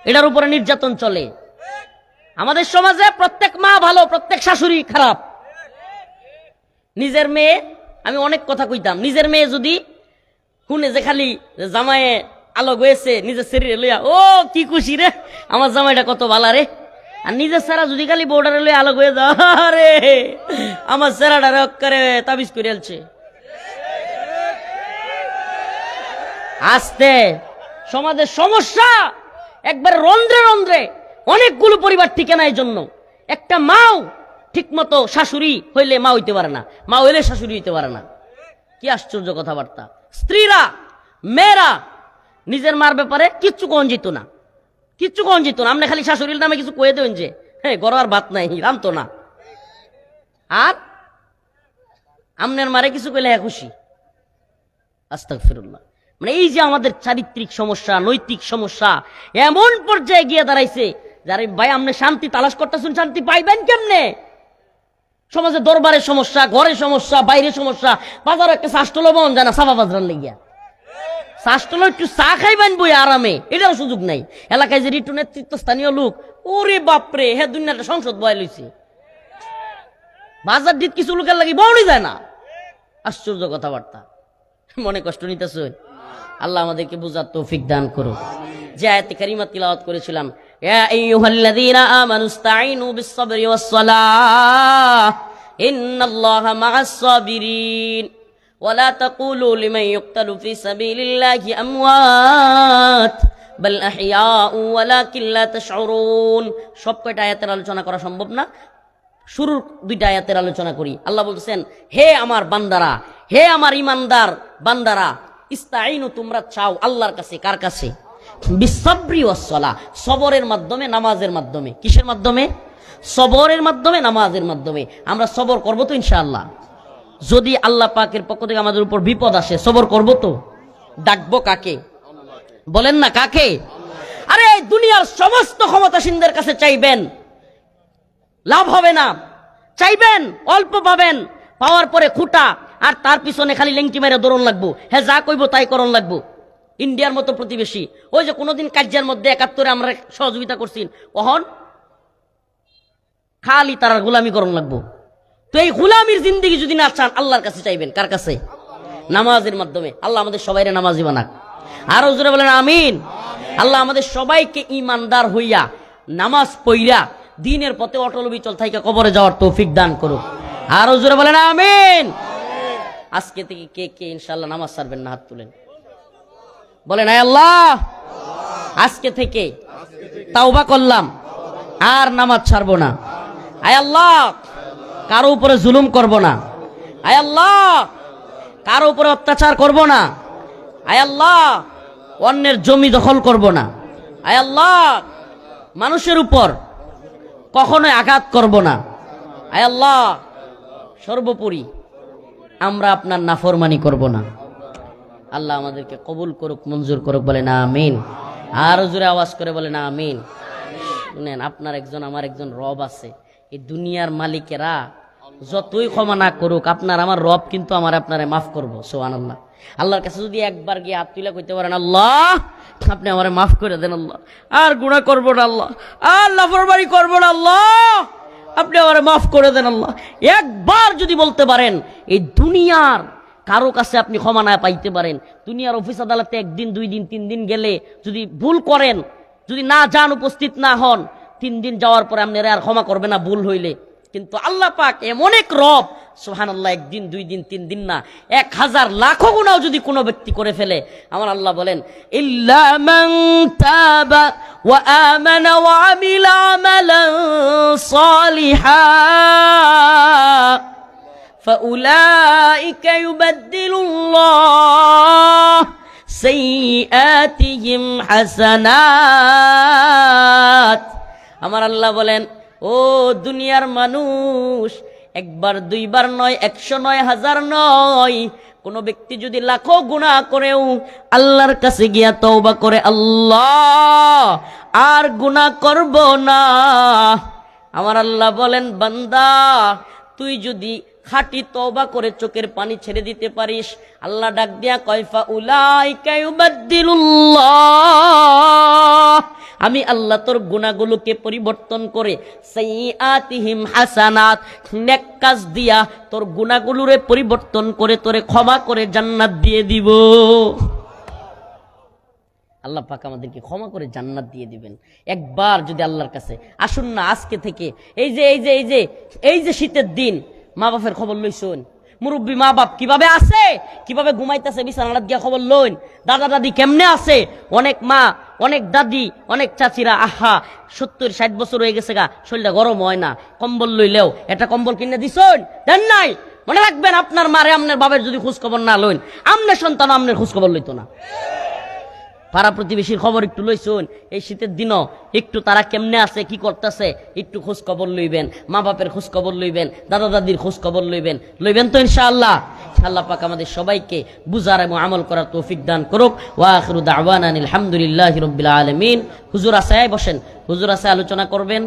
এটার উপরে নির্যাতন চলে। আমাদের সমাজে প্রত্যেক মা ভালো, প্রত্যেক শাশুড়ি খারাপ। নিজের মেয়ে, আমি অনেক কথা কইতাম, নিজের মেয়ে যদি শুনে যে খালি জামাইয়ে আলো গেছে নিজের শরীরে লইয়া, ও কি খুশি রে, আমার জামাইটা কত ভালো রে। আর নিজের সেরা যদি খালি বর্ডারে লইয়া আলো গয়ে যা, রে আমার সেরাটা রক করে তাবিজ করে আলছে। আস্তে সমাজের সমস্যা একবার রন্ধ্রে রন্ধ্রে, অনেকগুলো পরিবার টিকে না। এই জন্য একটা মাও ঠিক মতো শাশুড়ি হইলে মা হইতে পারে না, মা হইলে শাশুড়ি হইতে পারে না। কি আশ্চর্য কথাবার্তা। স্ত্রীরা, মেয়েরা নিজের মার ব্যাপারে কিচ্ছু কন যেত না, কিচ্ছু কন যেত না। আপনি খালি শাশুড়ির নামে কিছু কয়ে দেবেন যে হ্যাঁ গড় আর ভাত নাই, রামতো না। আর আমনের মারে কিছু কইলে হ্যাঁ খুশি। আস্তাগফিরুল্লাহ। মানে এই যে আমাদের চারিত্রিক সমস্যা, নৈতিক সমস্যা এমন পর্যায়ে গিয়ে দাঁড়াইছে, যারে ভাই আপনি শান্তি তালাশ করতেছেন, শান্তি পাইবেন কেমনে? সমাজে দরবারের সমস্যা, ঘরের সমস্যা, বাইরের সমস্যা, বাজারে একটা শাসটলো বন যায় না সাফা বাজরান লেগিয়া, শাসটলো একটু চা খাইবেন বই আরামে, এটারও সুযোগ নাই। এলাকায় যে রিটু নেতৃত্ব স্থানীয় লোক, ওরে বাপরে, হে দুনিয়াটা সংসদ বয় লইছে, বাজার দিত কিছু লোকের লাগি বউনি যায় না। আশ্চর্য কথাবার্তা, মনে কষ্ট নিতেছে। আল্লাহ আমাদেরকে বুঝার তৌফিক দান করুন। যে আয়াতে কারিমা তিলাওয়াত করেছিলাম, ইয়া আইয়ুহাল্লাযীনা আমানুস্তাঈনু বিস-সাবরি ওয়াস-সালাহ ইন্নাল্লাহা মা'আস-সাবিরিন ওয়া লা তাকুলু লিমান ইউক্তালু ফি সাবিলিল্লাহি আমওয়াত বাল আহইয়াউ ওয়ালাকিন লা তাশউরুন। সব কয়টা আয়াতের আলোচনা করা সম্ভব না, শুরুর দুইটা আয়াতের আলোচনা করি। আল্লাহ বলতেছেন, হে আমার বান্দারা, হে আমার ইমানদার বান্দারা, ইস্তাঈনু, তোমরা চাও আল্লাহর কাছে। কার কাছে? বিসসাবরি ওয়াস-সালাহ, সবরের মাধ্যমে, নামাজের মাধ্যমে। কিসের মাধ্যমে? সবরের মাধ্যমে, নামাজের মাধ্যমে। আমরা সবর করব তো ইনশাআল্লাহ? যদি আল্লাহ পাকের পক্ষ থেকে আমাদের উপর বিপদ আসে, সবর করব তো? ডাকবো কাকে? বলেন না কাকে? আরে এই দুনিয়ার সমস্ত ক্ষমতাসীনদের কাছে চাইবেন, লাভ হবে না। চাইবেন, অল্প পাবেন, পাওয়ার পরে খুঁটা, আর তার পিছনে খালি লেংটি মেরে দৌড়ন লাগবো। হ্যাঁ, যা কইব তাই করণ লাগবো। ইন্ডিয়ার মতো প্রতিবেশী, ওই যে কোনোদিন কার্যের মধ্যে ৭১ আমরা সহযোগিতা করছি, কখন খালি তার গোলামি করণ লাগবো। তো এই গোলামির জিন্দেগি যদি না চান, আল্লাহর কাছে চাইবেন। কার কাছে? নামাজের মাধ্যমে। আল্লাহ আমাদের সবাইরে নামাজি বানাক। আরো জোরে বলেন আমিন। আল্লাহ আমাদের সবাইকে ইমানদার হইয়া নামাজ পইরা দ্বীনের পথে অটল বিচল থাইকা কবরে যাওয়ার তৌফিক দান করুক। আরো জোরে বলেন আমিন। আজকে থেকে কে কে ইনশাআল্লাহ নামাজ ছাড়বেন না? হাত তুলেন, বলেন আয় আল্লাহ, আজকে থেকে তাওবা করলাম, আর নামাজ ছাড়বো না। আয় আল্লাহ, কারো উপরে জুলুম করব না। আয় আল্লাহ, কারো উপরে অত্যাচার করব না। আয় আল্লাহ, অন্যের জমি দখল করব না। আয় আল্লাহ, মানুষের উপর কখনোই আঘাত করব না। আয় আল্লাহ, সর্বোপরি আমরা আপনার নাফরমানি করব না। আল্লাহ আমাদেরকে কবুল করুক, মঞ্জুর করুক, বলে না আমিন। আর জোরে আওয়াজ করে বলে না আমিন। শুনেন, আপনার একজন, আমার একজন রব আছে। এই দুনিয়ার মালিকেরা যতই ক্ষমা না করুক, আপনার আমার রব কিন্তু আমার আপনারে মাফ করবো। সুবহানাল্লাহ। আল্লাহর কাছে যদি একবার গিয়ে হাত তুলে কইতে পারেন, আল্লাহ আপনি আমারে মাফ করে দেন, আল্লাহ আর গুনাহ করবো না, আল্লাহ আর নাফরমানি করবো না, আল্লাহ আপনি আমারে মাফ করে দেন, আল্লাহ একবার যদি বলতে পারেন, এই দুনিয়ার কারো কাছে আপনি ক্ষমা না পাইতে পারেন, দুনিয়ার অফিস আদালতে 1 দিন 2 দিন 3 দিন গেলে যদি ভুল করেন, যদি না যান, উপস্থিত না হন, 3 দিন যাওয়ার পরে আপনারা আর ক্ষমা করবে না ভুল হইলে। কিন্তু আল্লাহ পাক এমন এক রব, সুবহানাল্লাহ, 1 দিন 2 দিন 3 দিন না, 1000 লাখো গুনাহ যদি কোনো ব্যক্তি করে ফেলে, আমার আল্লাহ বলেন, ইল্লা মান তাবা ওয়া আমানা ওয়া আমিলা আমালান সালিহা ফাউলাইকা ইউবাদদিলুল্লাহ সাইয়্যাতিহিম হাসানাত। আমার আল্লাহ বলেন, ও দুনিয়ার মানুষ, একবার দুইবার নয়, 100 নয়, 1000 নয়, কোন ব্যক্তি যদি লাখো গুনাহ করেও আল্লাহর কাছে গিয়া তওবা করে, আল্লাহ আর গুনাহ করব না, আমার আল্লাহ বলেন, বান্দা তুই যদি খাঁটি তওবা করে চোখের পানি ছেড়ে দিতে পারিস, আল্লাহ ডাক দিয়া কয়, ফাউলাইকা ইউবাদদিলুল্লাহ, আমি আল্লাহ তোর গুনাহগুলোকে পরিবর্তন করে সাইয়্যাতিহিম হাসানাত, নেক কাজ দিয়া তোর গুনাহগুলোরে পরিবর্তন করে তোরে ক্ষমা করে জান্নাত দিয়ে দিব। আল্লাহ পাক আমাদেরকে ক্ষমা করে জান্নাত দিয়ে দিবেন একবার যদি আল্লাহর কাছে আসুন না। আজকে থেকে এই যে শীতের দিন, মা বাপের খবর লইছুন, মুরব্বী মা বাপ কিভাবে আছে, কিভাবে ঘুমাইতেছে বিছানাত গিয়া খবর লইন, দাদা দাদি কেমনে আছে, অনেক মা, অনেক দাদি, অনেক চাচিরা, আহা 70-60 বছর হয়ে গেছে গা, শরীরটা গরম হয় না, কম্বল লইলেও একটা কম্বল কিনে দিছুন, দেন নাই? মনে রাখবেন, আপনার মারে আপনার বাবার যদি খোঁজ খবর না লইন, আপনার সন্তান আপনার খোঁজ খবর লইতো না। পাড়া প্রতিবেশীর খবর একটু লইছুন, এই শীতের দিনও একটু তারা কেমনে আছে, কি করতেছে, একটু খোঁজ খবর লইবেন, মা বাপের খোঁজ খবর লইবেন, দাদা দাদির খোঁজ খবর লইবেন তো ইনশাআল্লাহ। আল্লাহ পাক আমাদের সবাইকে বুঝার এবং আমল করার তৌফিক দান করুক। ওয়া আখিরু দাওয়ানা আলহামদুলিল্লাহি রাব্বিল আলামিন। হুজুর আছে, বসেন, হুজুর আছে, আলোচনা করবেন।